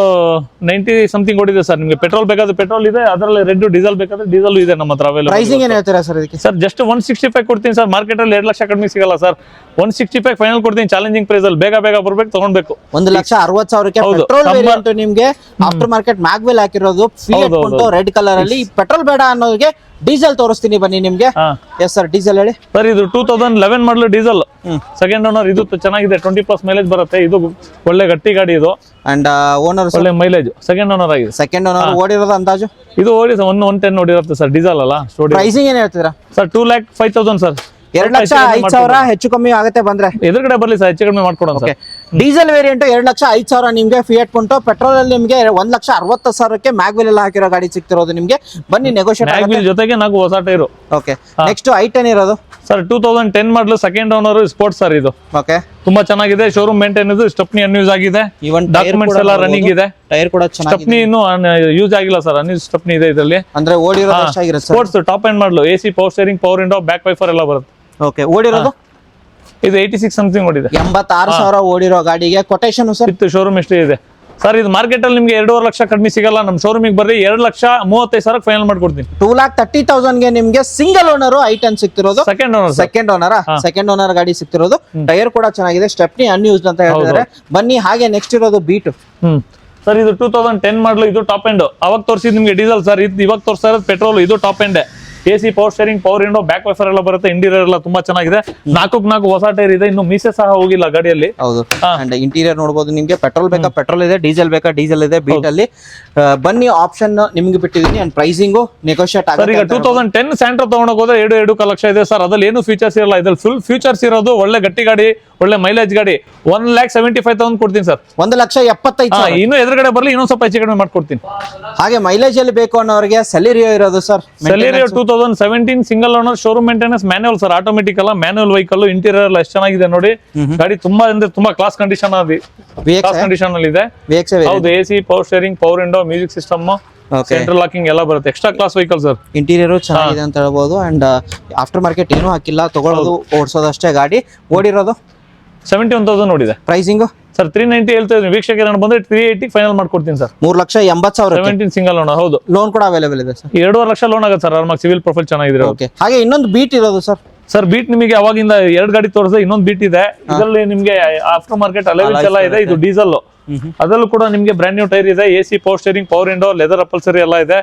90 ಸಮಥಿಂಗ್ ಓಡಿದೆ ಸರ್. ನಿಮಗೆ ಪೆಟ್ರೋಲ್ ಬೇಕಾದ್ರೆ ಪೆಟ್ರೋಲ್ ಇದೆ, ಅದರಲ್ಲಿ ರೆಡ್, ಡೀಸೆಲ್ ಬೇಕಾದ್ರೆ ಡೀಸೆಲ್ ಇದೆ ನಮ್ಮ ಹತ್ರ ಅವೈಲೇಬಲ್. ಪ್ರೈಸಿಂಗ್ ಏನ್ ಹೇಳ್ತೀರಾ ಸರ್ ಇದಕ್ಕೆ? ಸರ್ ಜಸ್ಟ್ 165 ಕೊಡ್ತೀನಿ ಸರ್. ಮಾರ್ಕೆಟ್ ಅಲ್ಲಿ 2 ಲಕ್ಷ ಕಡಿಮೆ ಸಿಗಲ್ಲ ಸರ್. 165 ಫೈನಲ್ ಕೊಡ್ತೀನಿ ಚಾಲೆಂಜಿಂಗ್ ಪ್ರೈಸ್ ಅಲ್ಲಿ. ಬೇಗ ಬರ್ಬೇಕು, ತಗೊಂಡ್ಬೇಕು. 1,60,000ಕ್ಕೆ ಪೆಟ್ರೋಲ್ ವೇರಿಯಂಟ್ ನಿಮ್ಗೆ ಆಫ್ಟರ್ ಮಾರ್ಕೆಟ್ ಮ್ಯಾಗ್ವಿಲ್ ಹಾಕಿರೋದು, ಫಿಯಟ್ ಪುಂಟೋ ರೆಡ್ ಕಲರ್ ಅಲ್ಲಿ. ಪೆಟ್ರೋಲ್ ಬೇಡ ಅನ್ನೋರಿಗೆ ಡೀಸೆಲ್ ತೋರಿಸ್ತೀನಿ ಬನ್ನಿ ನಿಮ್ಗೆ. ಎಸ್ ಸರ್, ಡೀಸೆಲ್ ಹೇಳಿ ಸರ್. ಇದು 2011 ಮಾಡಲು ಡೀಸೆಲ್, ಸೆಕೆಂಡ್ ಓನರ್. ಇದು ಚೆನ್ನಾಗಿದೆ, 20+ ಮೈಲೇಜ್ ಬರುತ್ತೆ. ಇದು ಒಳ್ಳೆ ಗಟ್ಟಿ ಗಾಡಿ ಇದು. ಅಂಡ್ ಓನರ್ ಒಳ್ಳೆ ಮೈಲೇಜ್, ಸೆಕೆಂಡ್ ಓನರ್ ಆಗಿದೆ. Second owner. ಓಡಿರೋದು ಅಂದಾಜು? ಇದು ಓಡಿ 110 ಓಡಿರುತ್ತೆ ಸರ್. ಡೀಸೆಲ್ ಅಲ್ಲ. ಪ್ರೈಸಿಂಗ್ ಏನ್ ಹೇಳ್ತೀರಾ ಸರ್? 2,05,000 ಸರ್. 2,05,000 ಹೆಚ್ಚು ಕಮ್ಮಿ ಆಗುತ್ತೆ ಬಂದ್ರೆ. ಎದುರುಗಡೆ ಬರ್ಲಿ ಸರ್, ಹೆಚ್ಚು ಕಡಿಮೆ ಮಾಡ್ಕೊಡೋಣ ಸರ್. ಡೀಸೆಲ್ ವೇರಿಯಂಟ್ 2,05,000 ನಿಮ್ಗೆ. ಫಿಯಟ್ ಪುಂಟೋ ಪೆಟ್ರೋಲ್ ಅಲ್ಲಿ ನಿಮ್ಗೆ 1,60,000ಕ್ಕೆ ಮ್ಯಾಗ್ವಿಲ್ ಎಲ್ಲ ಹಾಕಿರೋ ಗಾಡಿ ಸಿಗ್ತಿರೋದು ನಿಮ್ಗೆ. ಬನ್ನಿ, ನೆಗೋಷಿಯೇಟ್ ಮ್ಯಾಗ್ವಿಲ್ ಜೊತೆಗೆ 4 ಹೊಸ ಟೈರು. ಓಕೆ. ನೆಕ್ಸ್ಟ್ i10 ಇರೋದು ಸರ್. 2010 ಮಾಡಲು, ಸೆಕೆಂಡ್ ಓನರ್, ಸ್ಪೋರ್ಟ್ಸ್ ಸರ್ ಇದು. ಓಕೆ, ತುಂಬಾ ಚೆನ್ನಾಗಿದೆ. ಶೋರೂಮ್ ಮೇಂಟೈನ್ ಇದೆ, ಸ್ಟೆಪ್ನಿ ಅನ್ಯೂಸ್ ಆಗಿದೆ, ಡಾಕ್ಯುಮೆಂಟ್ಸ್ ಎಲ್ಲ ರನ್ನಿಂಗ್ ಇದೆ. ಟೈರ್ ಕೂಡ ಚೆನ್ನಾಗಿದೆ. ಸ್ಟೆಪ್ನಿ ಇನ್ನೂ ಯೂಸ್ ಆಗಿಲ್ಲ ಸರ್, ಅನ್ಯೂಸ್ ಸ್ಟೆಪ್ನಿ ಇದೆ ಇದರಲ್ಲಿ. ಅಂದ್ರೆ ಓಡಿರೋದು ಎಷ್ಟಾಗಿರುತ್ತೆ? ಸ್ಪೋರ್ಟ್ಸ್ ಟಾಪ್ ಎಂಡ್ ಮಾಡಲು, AC, power steering, power window, back wiper ಎಲ್ಲ ಬರುತ್ತೆ. ಓಕೆ. ಓಡಿರೋದು ಇದು 86 ಸಮಥಿಂಗ್ ಓಡಿದೆ. 86,000 ಓಡಿರೋ ಗಾಡಿಗೆ quotation sir? With showroom history ಇದೆ. ಸರ್ ಇದು ಮಾರ್ಕೆಟ್ ಅಲ್ಲಿ ನಿಮ್ಗೆ 2.5 ಲಕ್ಷ ಕಡಿಮೆ ಸಿಗಲ್ಲ. ನಮ್ಮ ಶೋರೂಮಿಗೆ ಬರ್ರಿ 2,35,000 ಫೈನಲ್ ಮಾಡ್ಕೊಡ್ತೀನಿ. 2,30,000ಗೆ ನಿಮ್ಗೆ ಸಿಂಗಲ್ ಓನರ್ i10 ಸಿಗ್ತಿರೋದು. ಸೆಕೆಂಡ್ ಓನರ್ ಸೆಕೆಂಡ್ ಓನರ್ ಗಾಡಿ ಸಿಗ್ತಿರೋದು. ಟೈರ್ ಕೂಡ ಚೆನ್ನಾಗಿದೆ, ಸ್ಟೆಪ್ನಿ ಅನ್ಯೂಸ್ಡ್ ಅಂತ ಹೇಳ್ತಿದ್ದಾರೆ. ಬನ್ನಿ ಹಾಗೆ ನೆಕ್ಸ್ಟ್ ಇರೋದು ಬೀಟ್. ಸರ್ ಇದು 2010 ಮಾಡಲು, ಇದು ಟಾಪ್ ಎಂಡ್. ಅವಾಗ ತೋರಿಸಿದ್ ನಿಮ್ಗೆ ಡೀಸೆಲ್ ಸರ್, ಇದು ಇವಾಗ ತೋರಿಸ್ತಾ ಇರೋದು ಪೆಟ್ರೋಲ್. ಇದು top end. AC power steering, power window, back wiper ಎಲ್ಲ ಬರುತ್ತೆ. ಇಂಟೀರಿಯರ್ ಎಲ್ಲ ತುಂಬಾ ಚೆನ್ನಾಗಿದೆ. 4 ಹೊಸ ಟೈರ್ ಇದೆ. ಇನ್ನು ಮೀಸೆ ಸಹ ಹೋಗಿಲ್ಲ ಗಾಡಿಯಲ್ಲಿ. ಹೌದು. ಅಂಡ್ ಇಂಟೀರಿಯರ್ ನೋಡಬಹುದು. ನಿಮ್ಗೆ ಪೆಟ್ರೋಲ್ ಬೇಕಾ ಪೆಟ್ರೋಲ್ ಇದೆ, ಡೀಸೆಲ್ ಬೇಕಾ ಡೀಸೆಲ್ ಇದೆ ಬೀಟ್ ಅಲ್ಲಿ. ಬನ್ನಿ ಆಪ್ಷನ್ ನಿಮ್ಗೆ ಬಿಟ್ಟಿದೀನಿ. ಅಂಡ್ ಪ್ರೈಸಿಂಗು ನೆಗೋಷಿಯೇಟ್ ಆಗುತ್ತೆ. ಈಗ 2010 ಸ್ಯಾಂಟ್ರೋ ತಗೊಂಡೋಗಿ ಹೋದ್ರೆ 2.5 ಲಕ್ಷ ಇದೆ ಸರ್. ಅದ್ರಲ್ಲಿ ಏನು ಫೀಚರ್ಸ್ ಇರಲ್ಲ. ಇದ್ರಲ್ಲಿ ಫುಲ್ ಫೀಚರ್ಸ್ ಇರೋದು ಒಳ್ಳೆ ಗಟ್ಟಿ ಗಾಡಿ, ಒಳ್ಳೆ ಮೈಲೇಜ್ ಗಾಡಿ. 1,75,000 ಕೊಡ್ತೀನಿ ಸರ್. 1,75,000. ಇನ್ನು ಎದುರುಗಡೆ ಬರ್ಲಿ, ಇನ್ನೊಂದ್ ಸ್ವಲ್ಪ ಹೆಚ್ಚು ಕಡಿಮೆ ಮಾಡ್ಕೊಡ್ತೀನಿ. ಹಾಗೆ ಮೈಲೇಜ್ ಅಲ್ಲಿ ಬೇಕು ಅನ್ನೋರಿಗೆ ಸೆಲೆರಿಯೋ ಇರೋದು sir. Celerio 2017 single owner, showroom maintenance, manual sir. Automatic ಅಲ್ಲ, ಮ್ಯಾನ್ಯುವಲ್ ವೆಹಿಕಲ್. ಇಂಟೀರಿಯರ್ ಎಲ್ಲ ಎಷ್ಟು ಚೆನ್ನಾಗಿದೆ ನೋಡಿ. ಗಾಡಿ ತುಂಬಾ ಅಂದ್ರೆ ತುಂಬಾ ಕ್ಲಾಸ್ ಕಂಡೀಷನ್ ಅಲ್ಲಿ ಇದೆ. ಹೌದು. AC power steering, power window, music system, central locking ಎಲ್ಲ ಬರುತ್ತೆ. Extra class vehicle sir. Interior ಚೆನ್ನಾಗಿದೆ ಅಂತ ಹೇಳ್ಬೋದು. ಅಂಡ್ ಆಫ್ಟರ್ ಮಾರ್ಕೆಟ್ ಏನೂ ಹಾಕಿಲ್ಲ, ತಗೊಳ್ಳೋದು ಓಡಿಸೋದಷ್ಟೇ. ಗಾಡಿ ಓಡಿರೋದು 71,000 ನೋಡಿದೆ. ಪ್ರೈಸಿಂಗ್ ಸರ್ 390 ಹೇಳ್ತಾ ಇದ್ದೀನಿ. ವೀಕ್ಷಕ ಬಂದ್ರೆ 380 ಫೈನಲ್ ಮಾಡ್ಕೊಡ್ತೀನಿ ಸರ್. 3,80,000. 17 single owner. ಹೌದು. ಲೋನ್ ಕೂಡ ಅವೈಲೇಬಲ್ ಇದೆ ಸರ್. 2.5 ಲಕ್ಷ ಲೋನ್ ಆಗುತ್ತೆ ಸರ್ ಆರಾಮಾಗಿ. ಸಿವಿಲ್ ಪ್ರೊಫೈಲ್ ಚೆನ್ನಾಗಿದೆ. ಓಕೆ. ಹಾಗೆ ಇನ್ನೊಂದು ಬೀಟ್ ಇರೋದು ಸರ್. ಸರ್ ಬೀಟ್ ನಿಮಗೆ ಅವಾಗಿಂದ 2 ಗಾಡಿ ತೋರಿಸಿದೆ, ಇನ್ನೊಂದು ಬೀಟ್ ಇದೆ. ಇದರಲ್ಲಿ ನಿಮ್ಗೆ ಆಫ್ಟರ್ ಮಾರ್ಕೆಟ್ ಅಲೈವಿಲ್ಸ್ ಎಲ್ಲ ಇದೆ. ಇದು ಡೀಸೆಲ್. ಅದರಲ್ಲೂ ಕೂಡ ನಿಮ್ಗೆ ಬ್ರ್ಯಾಂಡ್ ನ್ಯೂ ಟೈರ್ ಇದೆ. AC power steering, power window, leather upholstery ಎಲ್ಲ ಇದೆ.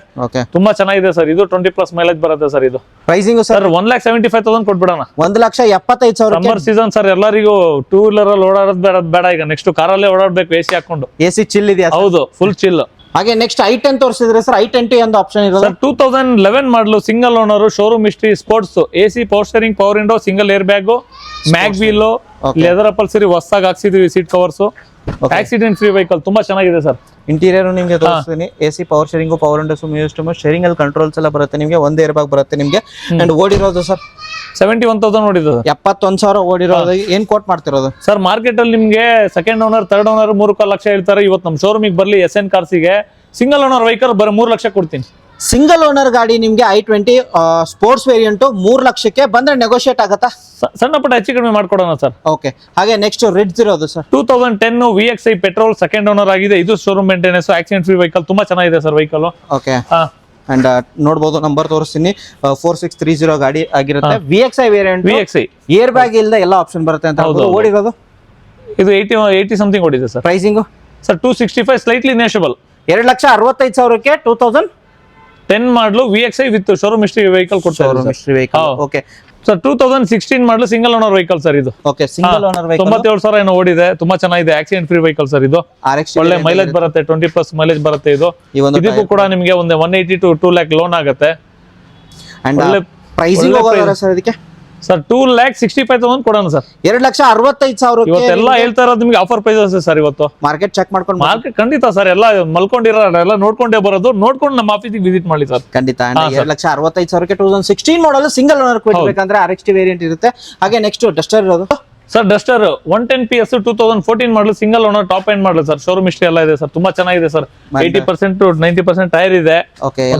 ತುಂಬಾ ಚೆನ್ನಾಗಿದೆ ಸರ್. ಇದು 20+ ಮೈಲೇಜ್ ಬರುತ್ತೆ ಸರ್. ಇದು pricing sir 1,75,000 ಕೊಟ್ಬಿಡೋಣ. 1,75,000. Summer season sir. ಎಲ್ಲರಿಗೂ 2 ವೀಲರ್ ಅಲ್ಲಿ ಓಡಾಡೋದು ಬೇಡ. ಈಗ ನೆಕ್ಸ್ಟ್ ಕಾರಲ್ಲೇ ಓಡಾಡ್ಬೇಕು AC ಹಾಕೊಂಡು. AC ಚಿಲ್ ಇದೆಯಾ? ಹೌದು, ಫುಲ್ ಚಿಲ್. ಹಾಗೆ ನೆಕ್ಸ್ಟ್ i10 ತೋರಿಸಿದ್ರೆ ಸರ್. i20 ಒಂದು ಆಪ್ಷನ್ ಇರೋದು. 2011 model, single owner, showroom history, sports, AC power steering, power window, single air bag, mag wheel, leather upholstery ಹೊಸದಾಗಿ ಹಾಕ್ಸಿದೀವಿ. Seat covers, accident free vehicle. ತುಂಬಾ ಚೆನ್ನಾಗಿದೆ ಸರ್. ಇಂಟೀರಿಯರ್ ನಿಮಗೆ ತೋರಿಸ್ತೀನಿ. AC power steering, power window, steering ಅಲ್ಲಿ controls ಎಲ್ಲ ಬರುತ್ತೆ ನಿಮಗೆ. ಒಂದು ಏರ್ ಬ್ಯಾಗ್ ಬರುತ್ತೆ ನಿಮಗೆ. ಅಂಡ್ ಓಡಿರೋದು ಸರ್ 71,000 ನೋಡಿದ್ದು. 71,000 ಓಡಿರೋದು. ಏನ್ ಕೋಟ್ ಮಾಡ್ತಿರೋದು ಸರ್? ಮಾರ್ಕೆಟ್ ಅಲ್ಲಿ ನಿಮ್ಗೆ second owner, third owner 3.25 lakh ಹೇಳ್ತಾರೆ. ಇವತ್ತು ನಮ್ಮ ಶೋರೂಮಿಗೆ ಬರ್ಲಿ. SN ಕಾರ್ಸಿಗೆ ಸಿಂಗಲ್ ಓನರ್ ವೆಹಿಕಲ್ ಬರೀ 3 ಲಕ್ಷ ಕೊಡ್ತೀನಿ. ಸಿಂಗಲ್ ಓನರ್ ಗಾಡಿ ನಿಮ್ಗೆ i20 ಸ್ಪೋರ್ಟ್ಸ್ ವೇರಿಯಂಟ್ 3 ಲಕ್ಷಕ್ಕೆ ಬಂದ್ರೆ ನೆಗೋಷಿಯೇಟ್ ಆಗತ್ತಾ? ಸಣ್ಣ ಪುಟ್ಟ ಹೆಚ್ಚು ಕಡಿಮೆ ಮಾಡ್ಕೊಡೋಣ ಸರ್. ಓಕೆ. ಹಾಗೆ ನೆಕ್ಸ್ಟ್ ರಿಡ್ಜ್ ಇರೋದು sir. 2010 VXI petrol, second owner ಆಗಿದೆ. ಇದು showroom maintenance, accident free vehicle. ತುಂಬಾ ಚೆನ್ನಾಗಿದೆ ಸರ್ ವೆಹಿಕಲ್. ಓಕೆ. ಅಂಡ್ ನೋಡಬಹುದು, ನಂಬರ್ ತೋರಿಸ್ತೀನಿ. 4630 ಗಾಡಿ ಆಗಿರುತ್ತೆ. VXI variant. VXI air bag ಇಲ್ಲದೆ ಎಲ್ಲ ಆಪ್ಷನ್ ಬರುತ್ತೆ ಅಂತ. ಓಡಿರೋದು ಇದು 80 ಸಮಥಿಂಗ್ ಓಡಿದೆ sir. Pricing sir 265, slightly negotiable. 2,65,000ಕ್ಕೆ 2010 model VXI with showroom history vehicle ಕೊಡ್ತಾರೆ. Okay sir 2016 model single owner vehicle sir. ಇದು ಓಕೆ. ಸಿಂಗಲ್ ಓನರ್ ವೆಹಿಕಲ್ 97,000 ಏನೋ ಓಡಿದೆ. ತುಂಬಾ ಚೆನ್ನಾಗಿದೆ. Accident free vehicle sir. ಇದು ಒಳ್ಳೆ ಮೈಲೇಜ್ ಬರುತ್ತೆ. 20+ ಮೈಲೇಜ್ ಬರುತ್ತೆ. ಇದಕ್ಕೂ ಕೂಡ ನಿಮಗೆ ಒಂದು 180 to 2 lakh ಲೋನ್ ಆಗುತ್ತೆ. ಪ್ರೈಸಿಂಗ್ ಹೋಗೋದರ ಸರ್ ಇದಕ್ಕೆ? ಸರ್ 2,65,000 ಕೊಡೋಣ ಸರ್. 2,65,000 ಇವತ್ತೆಲ್ಲ ಹೇಳ್ತಾ ಇರೋದು ನಿಮ್ಗೆ ಆಫರ್ ಪ್ರೈಸಸ್ ಸರ್. ಇವತ್ತು ಮಾರ್ಕೆಟ್ ಚೆಕ್ ಮಾಡ್ಕೊಂಡು. ಮಾರ್ಕೆಟ್ ಖಂಡಿತ ಸರ್. ಎಲ್ಲ ಮಲ್ಕೊಂಡಿರೋ ಎಲ್ಲ ನೋಡ್ಕೊಂಡೇ ಬರೋದು. ನೋಡ್ಕೊಂಡು ನಮ್ಮ ಆಫೀಸಿಗೆ ವಿಸಿಟ್ ಮಾಡಿ ಸರ್. ಖಂಡಿತ. 2,65,000ಕ್ಕೆ 2016 ಮಾಡಲ್ ಸಿಂಗಲ್ ಓನರ್ ಬೇಕಂದ್ರೆ RXT ವೇರಿಯಂಟ್ ಇರುತ್ತೆ. ಹಾಗೆ ನೆಕ್ಸ್ಟ್ ಡಸ್ಟರ್ ಇರೋದು sir. Duster 110 PS 2014 model, single owner, top end model sir. Showroom history ಎಲ್ಲ ಇದೆ ಸರ್. ತುಂಬಾ ಚೆನ್ನಾಗಿದೆ ಸರ್. 80% to 90% ಟೈರ್ ಇದೆ.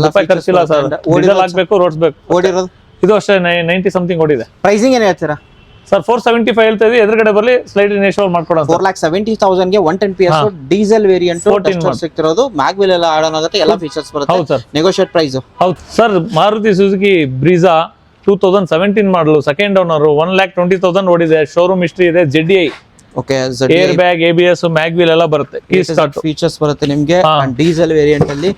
ರೂಪಾಯಿ ಖರ್ಚಿಲ್ಲ ಸರ್. ಡೀಸೆಲ್ ಹಾಕ್ಬೇಕು, ರೋಡ್ಸ್ಬೇಕು. ಓಡಿರೋದು ಇದು ಅಷ್ಟೇ 90 ಸಮಥಿಂಗ್ ಓಡಿದೆ. ಪ್ರೈಸಿಂಗ್ ಏನ್ ಹೇಳ್ತೀರಾ ಸರ್? 475 ಹೇಳ್ತಾ ಇದೀವಿ. ಎದುರುಗಡೆ ಬರ್ಲಿ, ಸ್ಲೈಟ್ಲಿ ನೇಷಬಲ್ ಮಾಡ್ಕೊಡೋಣ. 4,70,000ಗೆ 110 PS ಡೀಸೆಲ್ ವೇರಿಯಂಟ್ ಸಿಗ್ತಿರೋದು. ಮ್ಯಾಗ್ ವೀಲ್ ಎಲ್ಲ ಆಡ್ ಆಗುತ್ತೆ. ಎಲ್ಲ ಫೀಚರ್ಸ್ ಬರುತ್ತೆ. ಹೌದು ಸರ್. Negotiate price. ಹೌದು sir. Maruti Suzuki Brezza 2017 model, second owner, 1,20,000 ಓಡಿದೆ. ಶೋರೂಮ್ ಹಿಸ್ಟ್ರಿ ಇದೆ. ZDI. Okay. Air bag, ABS, mag wheel ಎಲ್ಲ ಬರುತ್ತೆ. ಫೀಚರ್ಸ್ ಬರುತ್ತೆ ನಿಮ್ಗೆ. ಡೀಸೆಲ್ ವೇರಿಯಂಟ್ ಅಲ್ಲಿ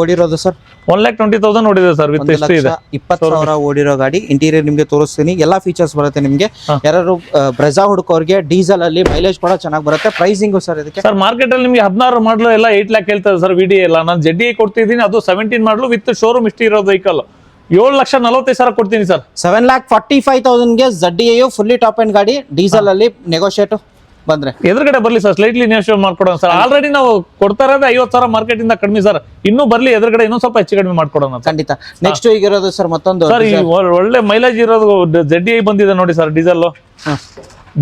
ಓಡಿರೋದು ಸರ್ 1,20,000 ಓಡಿದೆ ಸರ್. ವಿತ್ ಹಿಸ್ಟ್ರಿ ಇದೆ. 20,000 ಓಡಿರೋ ಗಾಡಿ. ಇಂಟೀರಿಯರ್ ನಿಮ್ಗೆ ತೋರಿಸ್ತೀನಿ. ಎಲ್ಲಾ ಫೀಚರ್ಸ್ ಬರುತ್ತೆ ನಿಮ್ಗೆ. ಯಾರು ಬ್ರೆಜಾ ಹುಡುಕೋರ್ಗೆ ಡೀಸೆಲ್ ಅಲ್ಲಿ ಮೈಲೇಜ್ ಕೂಡ ಚೆನ್ನಾಗಿ ಬರುತ್ತೆ. ಪ್ರೈಸಿಂಗ್ ಸರ್ ಇದಕ್ಕೆ? ಸರ್ ಮಾರ್ಕೆಟ್ ಅಲ್ಲಿ ನಿಮ್ಗೆ 16 ಮಾಡಲು ಎಲ್ಲ 8 lakh ಹೇಳ್ತಾರೆ ಸರ್. VDI ಎಲ್ಲ ನಾನು ZDI ಕೊಡ್ತಿದ್ದೀನಿ. ಅದು 17 ಮಾಡಲು ವಿತ್ ಶೋರೂಮ್ ಹಿಸ್ಟ್ರಿ ಇರೋ ವೆಹಿಕಲ್ 7,45,000 ಕೊಡ್ತೀನಿ ಸರ್. 7,45,000ಗೆ ZDI ಫುಲ್ಲಿ ಟಾಪ್ ಎಂಡ್ ಗಾಡಿ. ಡೀಸೆಲ್ ಅಲ್ಲಿ ನೆಗೋಷಿಯೇಟ್ ಬಂದ್ರೆ ಎದುರುಗಡೆ ಬರ್ಲಿ ಸರ್. ಸ್ಲೈಟ್ಲಿ ನೇಷಬಲ್ ಮಾಡ್ಕೊಡೋಣ ಸರ್. ಆಲ್ರೆಡಿ ನಾವು ಕೊಡ್ತಾ ಇರೋದು 50,000 ಮಾರ್ಕೆಟ್ ಇಂದ ಕಡಿಮೆ ಸರ್. ಇನ್ನೂ ಬರ್ಲಿ, ಎದುರುಗಡೆ ಇನ್ನೊಂದ್ ಸ್ವಲ್ಪ ಹೆಚ್ಚು ಕಡಿಮೆ ಮಾಡ್ಕೊಡೋಣ. ಖಂಡಿತ. ನೆಕ್ಸ್ಟ್ ಈಗಿರೋದು ಸರ್ ಮತ್ತೊಂದು ಸರ್. ಒಳ್ಳೆ ಮೈಲೇಜ್ ಇರೋದು ZDI ಬಂದಿದೆ ನೋಡಿ ಸರ್. ಡೀಸೆಲ್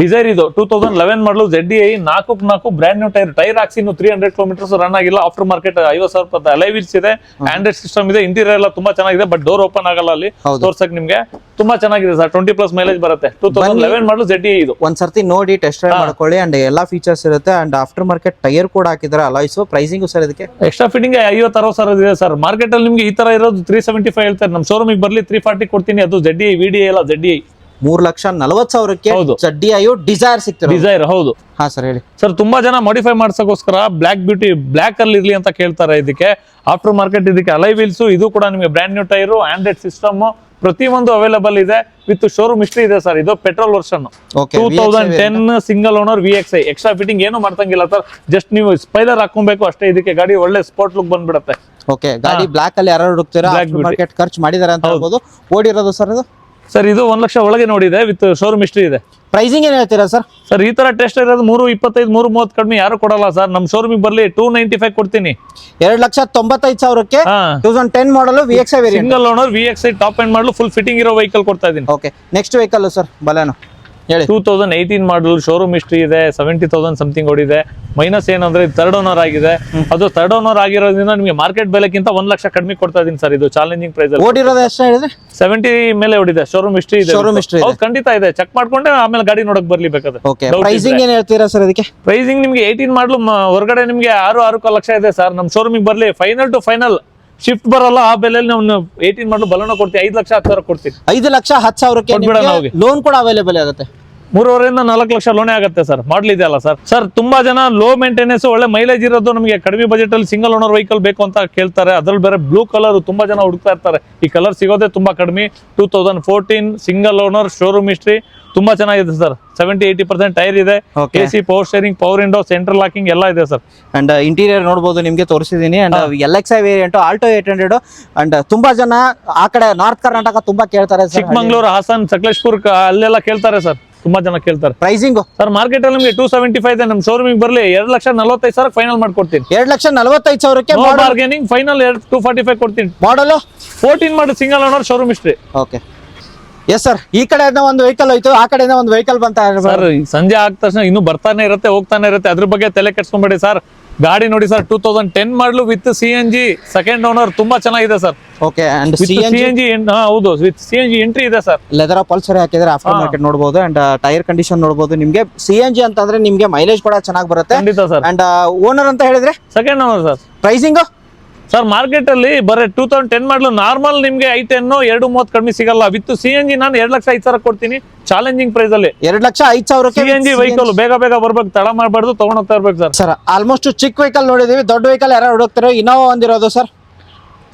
ಡಿಸೈರ್ ಇದು 2011 ಮಾಡಲು ZDI 4x4 brand new tyre ಹಾಕ್ಸಿ ಇನ್ನು 300 ಕಿಲೋಮೀಟರ್ಸ್ ರನ್ ಆಗಿಲ್ಲ. ಆಫ್ಟರ್ ಮಾರ್ಕೆಟ್ 50,000 ರೂಪಾಯಿ ಅಲೈ ವೀಲ್ಸ್ ಇದೆ, ಆಂಡ್ರಾಯ್ಡ್ ಸಿಸ್ಟಮ್ ಇದೆ, ಇಂಟೀರಿಯರ್ ಎಲ್ಲ ತುಂಬಾ ಚೆನ್ನಾಗಿದೆ. ಬಟ್ ಡೋರ್ ಓಪನ್ ಆಗಲ್ಲ ಅಲ್ಲಿ ತೋರ್ಸಕ್ ನಿಮ್ಗೆ. ತುಂಬಾ ಚೆನ್ನಾಗಿದೆ ಸರ್, 20+ ಮೈಲೇಜ್ ಬರುತ್ತೆ. 2011 ಮಾಡಲು ZDI ಇದು. ಒಂದ್ಸರ್ತಿ ನೋಡಿ ಟೆಸ್ಟ್ ಡ್ರೈವ್ ಮಾಡ್ಕೊಳ್ಳಿ. ಅಂಡ್ ಎಲ್ಲಾ ಫೀಚರ್ಸ್ ಇರುತ್ತೆ. ಅಂಡ್ ಆಫ್ಟರ್ ಮಾರ್ಕೆಟ್ ಟೈರ್ ಕೂಡ ಹಾಕಿದ್ದಾರೆ ಅಲಾಯ್ಸ್. ಪ್ರೈಸಿಂಗ್ ಸರ್ ಇದಕ್ಕೆ ಎಕ್ಸ್ಟ್ರಾ ಫಿಟ್ಟಿಂಗ್ 50-60 ಸಾವಿರ ಇದೆ ಸರ್. ಮಾರ್ಕೆಟ್ ಅಲ್ಲಿ ನಿಮ್ಗೆ ಈ ತರ ಇರೋದು 375 ಹೇಳ್ತಾರೆ. ನಮ್ ಶೋರೂಮಿಗೆ ಬರ್ಲಿ 340 ಕೊಡ್ತೀನಿ. ಅದು ZDI VDI ಎಲ್ಲ ZDI 3,40,000ಕ್ಕೆ ZDI ಡಿಸೈರ್ ಸಿಗ್ತದೆ. ಡಿಸೈರ್ ಹೌದು. ಹಾ ಸರ್ ಹೇಳಿ ಸರ್. ತುಂಬಾ ಜನ ಮಾಡಿಫೈ ಮಾಡ್ಸೋಕೋಸ್ಕರ ಬ್ಲಾಕ್ ಬ್ಯೂಟಿ ಬ್ಲಾಕ್ ಅಲ್ಲಿ ಇರ್ಲಿ ಅಂತ ಕೇಳ್ತಾರೆ. ಇದಕ್ಕೆ ಆಫ್ಟರ್ ಮಾರ್ಕೆಟ್ ಇದಕ್ಕೆ ಅಲೈ ವೀಲ್ಸ್, ಇದು ಕೂಡ ನಿಮಗೆ brand new tyre, Android system ಪ್ರತಿಯೊಂದು ಅವೈಲೇಬಲ್ ಇದೆ. ವಿತ್ ಶೋರೂಮ್ ಹಿಸ್ಟ್ರಿ ಇದೆ ಸರ್. ಇದು petrol version 2010 single owner VXI. Extra fitting ಏನು ಮಾಡ್ತಂಗಿಲ್ಲ ಸರ್. ಜಸ್ಟ್ ನೀವು ಸ್ಪೈಲರ್ ಹಾಕೊಬೇಕು ಅಷ್ಟೇ. ಇದಕ್ಕೆ ಗಾಡಿ ಒಳ್ಳೆ ಸ್ಪೋರ್ಟ್ ಲುಕ್ ಬಂದ್ಬಿಡುತ್ತೆ. ಓಕೆ, ಗಾಡಿ ಬ್ಲಾಕ್ ಅಲ್ಲಿ ಯಾರು ಹುಡುಕ್ತೀರಾ, ಮಾರ್ಕೆಟ್ ಖರ್ಚು ಮಾಡಿದಾರೆ ಅಂತ ಹೇಳ್ಬೋದು. ಓಡಿರೋದು ಸರ್ ಇದು ಸರ್ ಇದು 1 ಲಕ್ಷ ಒಳಗೆ ನೋಡಿದೆ. ವಿತ್ ಶೋರೂಮ್ ಹಿಸ್ಟ್ರಿ ಇದೆ. ಪ್ರೈಸಿಂಗ್ ಏನ್ ಹೇಳ್ತೀರಾ ಸರ್? ಸರ್ ಈ ತರ ಟೆಸ್ಟ್ ಇರೋದು 325 330 ಕಡಿಮೆ ಯಾರು ಕೊಡಲ್ಲ ಸರ್. ನಮ್ ಶೋರೂಮಿಗೆ ಬರ್ಲಿ 295 ಕೊಡ್ತೀನಿ. 2,95,000ಕ್ಕೆ 2010 ಮಾಡಲ್ VXI variant single owner VXI top end ಮಾಡಲು ಫುಲ್ ಫಿಟ್ಟಿಂಗ್ ಇರೋ ವೆಹಿಕಲ್ ಕೊಡ್ತಾ ಇದೀನಿ. Okay, next vehicle sir Baleno ಹೇಳಿ. 2018 ಮಾಡಲ್ ಶೋರೂಮ್ ಹಿಸ್ಟ್ರಿ ಇದೆ. 70,000 ಸಮಥಿಂಗ್ ಓಡಿದೆ. ಮೈನಸ್ ಏನಂದ್ರೆ ಥರ್ಡ್ ಓನರ್ ಆಗಿದೆ. ಅದು ಥರ್ಡ್ ಓನರ್ ಆಗಿರೋದ್ರಿಂದ ನಿಮಗೆ ಮಾರ್ಕೆಟ್ ಬೆಲೆಗಿಂತ 1 ಲಕ್ಷ ಕಡಿಮೆ ಕೊಡ್ತಾ ಇದೀನಿ ಸರ್. ಇದು ಚಾಲೆಂಜಿಂಗ್ ಪ್ರೈಸ್ ಅಲ್ಲಿ. ಓಡಿರೋದು ಎಷ್ಟು ಹೇಳಿದ್ರೆ 70 ಮೇಲೆ ಓಡಿದೆ. ಶೋರೂಮ್ ಹಿಸ್ಟ್ರಿ ಇದೆ. ಶೋರೂಮ್ ಹಿಸ್ಟ್ರಿ ಹೌದು, ಖಂಡಿತ ಇದೆ. ಚೆಕ್ ಮಾಡ್ಕೊಂಡೆ ಆಮೇಲೆ ಗಾಡಿ ನೋಡಕ್ ಬರ್ಲಿ ಬೇಕಾದ್ರೆ. ಓಕೆ, ಪ್ರೈಸಿಂಗ್ ಏನ್ ಹೇಳ್ತೀರಾ ಸರ್ ಇದಕ್ಕೆ? ಪ್ರೈಸಿಂಗ್ ನಿಮಗೆ 18 ಮಾಡಲು ಹೊರಗಡೆ ನಿಮಗೆ 6 ಲಕ್ಷ ಇದೆ ಸರ್. ನಮ್ಮ ಶೋರೂಮಿಗೆ ಬರ್ಲಿ ಫೈನಲ್ ಟು ಫೈನಲ್ ಶಿಫ್ಟ್ ಬರಲ್ಲ ಆ ಬೆಲೆಯಲ್ಲಿ ನಾವು 18 ಮಾಡಲು ಬಲೋನ ಕೊಡ್ತೀವಿ. 5,10,000 ಕೊಡ್ತೀವಿ. 5,10,000ಕ್ಕೆ ಲೋನ್ ಕೂಡ ಅವೈಲೇಬಲ್ ಆಗುತ್ತೆ. 3.5 ಇಂದ 4 ಲಕ್ಷ ಲೋನೇ ಆಗುತ್ತೆ ಸರ್. ಮಾಡ್ಲಿ ಇದೆಯಲ್ಲ ಸರ್. ಸರ್ ತುಂಬಾ ಜನ ಲೋ ಮೇಂಟೆನೆನ್ಸ್ ಒಳ್ಳೆ ಮೈಲೇಜ್ ಇರೋದು ನಮಗೆ ಕಡಿಮೆ ಬಜೆಟ್ ಅಲ್ಲಿ ಸಿಂಗಲ್ ಓನರ್ ವೆಹಿಕಲ್ ಬೇಕು ಅಂತ ಕೇಳ್ತಾರೆ. ಅದ್ರಲ್ಲಿ ಬೇರೆ ಬ್ಲೂ ಕಲರ್ ತುಂಬಾ ಜನ ಹುಡುಕ್ತಾ ಇರ್ತಾರೆ. ಈ ಕಲರ್ ಸಿಗೋದೇ ತುಂಬಾ ಕಡಿಮೆ. 2014 ಸಿಂಗಲ್ ಓನರ್ ಶೋರೂಮ್ ಹಿಸ್ಟ್ರಿ ತುಂಬಾ ಚೆನ್ನಾಗಿದೆ ಸರ್. 70-80% ಟೈರ್ ಇದೆ. AC, power steering, power window, central locking ಎಲ್ಲ ಇದೆ ಸರ್. ಅಂಡ್ ಇಂಟೀರಿಯರ್ ನೋಡಬಹುದು, ನಿಮ್ಗೆ ತೋರಿಸಿದೀನಿ. And LXI variant Alto 800. And ತುಂಬಾ ಜನ ಆ ಕಡೆ ನಾರ್ತ್ ಕರ್ನಾಟಕ ತುಂಬಾ ಕೇಳ್ತಾರೆ. ಚಿಕ್ಕಮಂಗ್ಳೂರು, ಹಾಸನ್, ಸಕಲೇಶ್ಪುರ್ ಅಲ್ಲೆಲ್ಲ ಕೇಳ್ತಾರೆ ಸರ್. ತುಂಬಾ ಜನ ಕೇಳ್ತಾರೆ. ಪ್ರೈಸಿಂಗ್ ಸರ್ ಮಾರ್ಕೆಟ್ ಅಲ್ಲಿ ನಿಮಗೆ 275 ಇದೆ. ನಮ್ಮ ಶೋರೂಮಿಗೆ ಬರ್ಲಿ 2,45,000 ಫೈನಲ್ ಮಾಡ್ಕೊಡ್ತೀನಿ. 2,45,000ಕ್ಕೆ ಬಾರ್ಗೇನಿಂಗ್ ಫೈನಲ್ 245 ಕೊಡ್ತೀನಿ. ಮಾಡಲ್ 14 ಮಾಡಿ single owner showroom history. Okay, yes sir. ಈ ಕಡೆಯಿಂದ ಒಂದು ವೆಹಿಕಲ್ ಹೋಯ್ತು, ಆ ಕಡೆಯಿಂದ ಒಂದು ವೆಹಿಕಲ್ ಬಂತ ಸರ್. ಸಂಜೆ ಆದ ತಕ್ಷಣ ಇನ್ನು ಬರ್ತಾನೆ ಇರುತ್ತೆ, ಹೋಗ್ತಾನೆ ಇರುತ್ತೆ. ಅದ್ರ ಬಗ್ಗೆ ತಲೆ ಕೆಡ್ಸ್ಕೊಂಬೇಡಿ ಸರ್. ಗಾಡಿ ನೋಡಿ ಸರ್, 2010 ಮಾಡಲು ವಿತ್ CNG ಸೆಕೆಂಡ್ ಓನರ್ ತುಂಬಾ ಚೆನ್ನಾಗಿದೆ ಸರ್. ಓಕೆ, ಅಂಡ್ CNG ಹೌದು, ವಿತ್ CNG ಎಂಟ್ರಿ ಇದೆ ಸರ್. ಲೆದರ್ ಪಲ್ಸರ್ ಹಾಕಿದ್ರೆ ಆಫ್ಟರ್ ಮಾರ್ಕೆಟ್ ನೋಡಬಹುದು. ಅಂಡ್ ಟೈರ್ ಕಂಡೀಷನ್ ನೋಡಬಹುದು. ನಿಮ್ಗೆ CNG ಅಂತಂದ್ರೆ ನಿಮ್ಗೆ ಮೈಲೇಜ್ ಕೂಡ ಚೆನ್ನಾಗಿ ಬರುತ್ತೆ. ಖಂಡಿತ ಸರ್. ಅಂಡ್ ಓನರ್ ಅಂತ ಹೇಳಿದ್ರೆ second owner sir. Pricing sir market ಅಲ್ಲಿ ಬರೀ 2010 ಮಾಡಲು ನಾರ್ಮಲ್ ನಿಮ್ಗೆ I10 230 ಕಡಿಮೆ ಸಿಗಲ್ಲ. ವಿತ್ CNG ನಾನು 2,05,000 ಕೊಡ್ತೀನಿ. ಚಾಲೆಂಜಿಂಗ್ ಪ್ರೈಸ್ ಅಲ್ಲಿ 2,05,000ಕ್ಕೆ CNG ವೆಹಿಕಲ್ ಬೇಗ ಬರ್ಬೇಕು, ತಡ ಮಾಡಬಾರ್ದು, ತಗೊಂಡ್ ಹೋಗ್ತಾ ಇರ್ಬೇಕು ಸರ್. ಸರ್ ಆಲ್ಮೋಸ್ಟ್ ಚಿಕ್ಕ ವೆಹಿಕಲ್ ನೋಡಿದೀವಿ. ದೊಡ್ಡ ವೆಹಿಕಲ್ ಯಾರು ಹುಡುಕ್ತಾರೆ? ಇನೋವಾ ಒಂದಿರೋದು sir.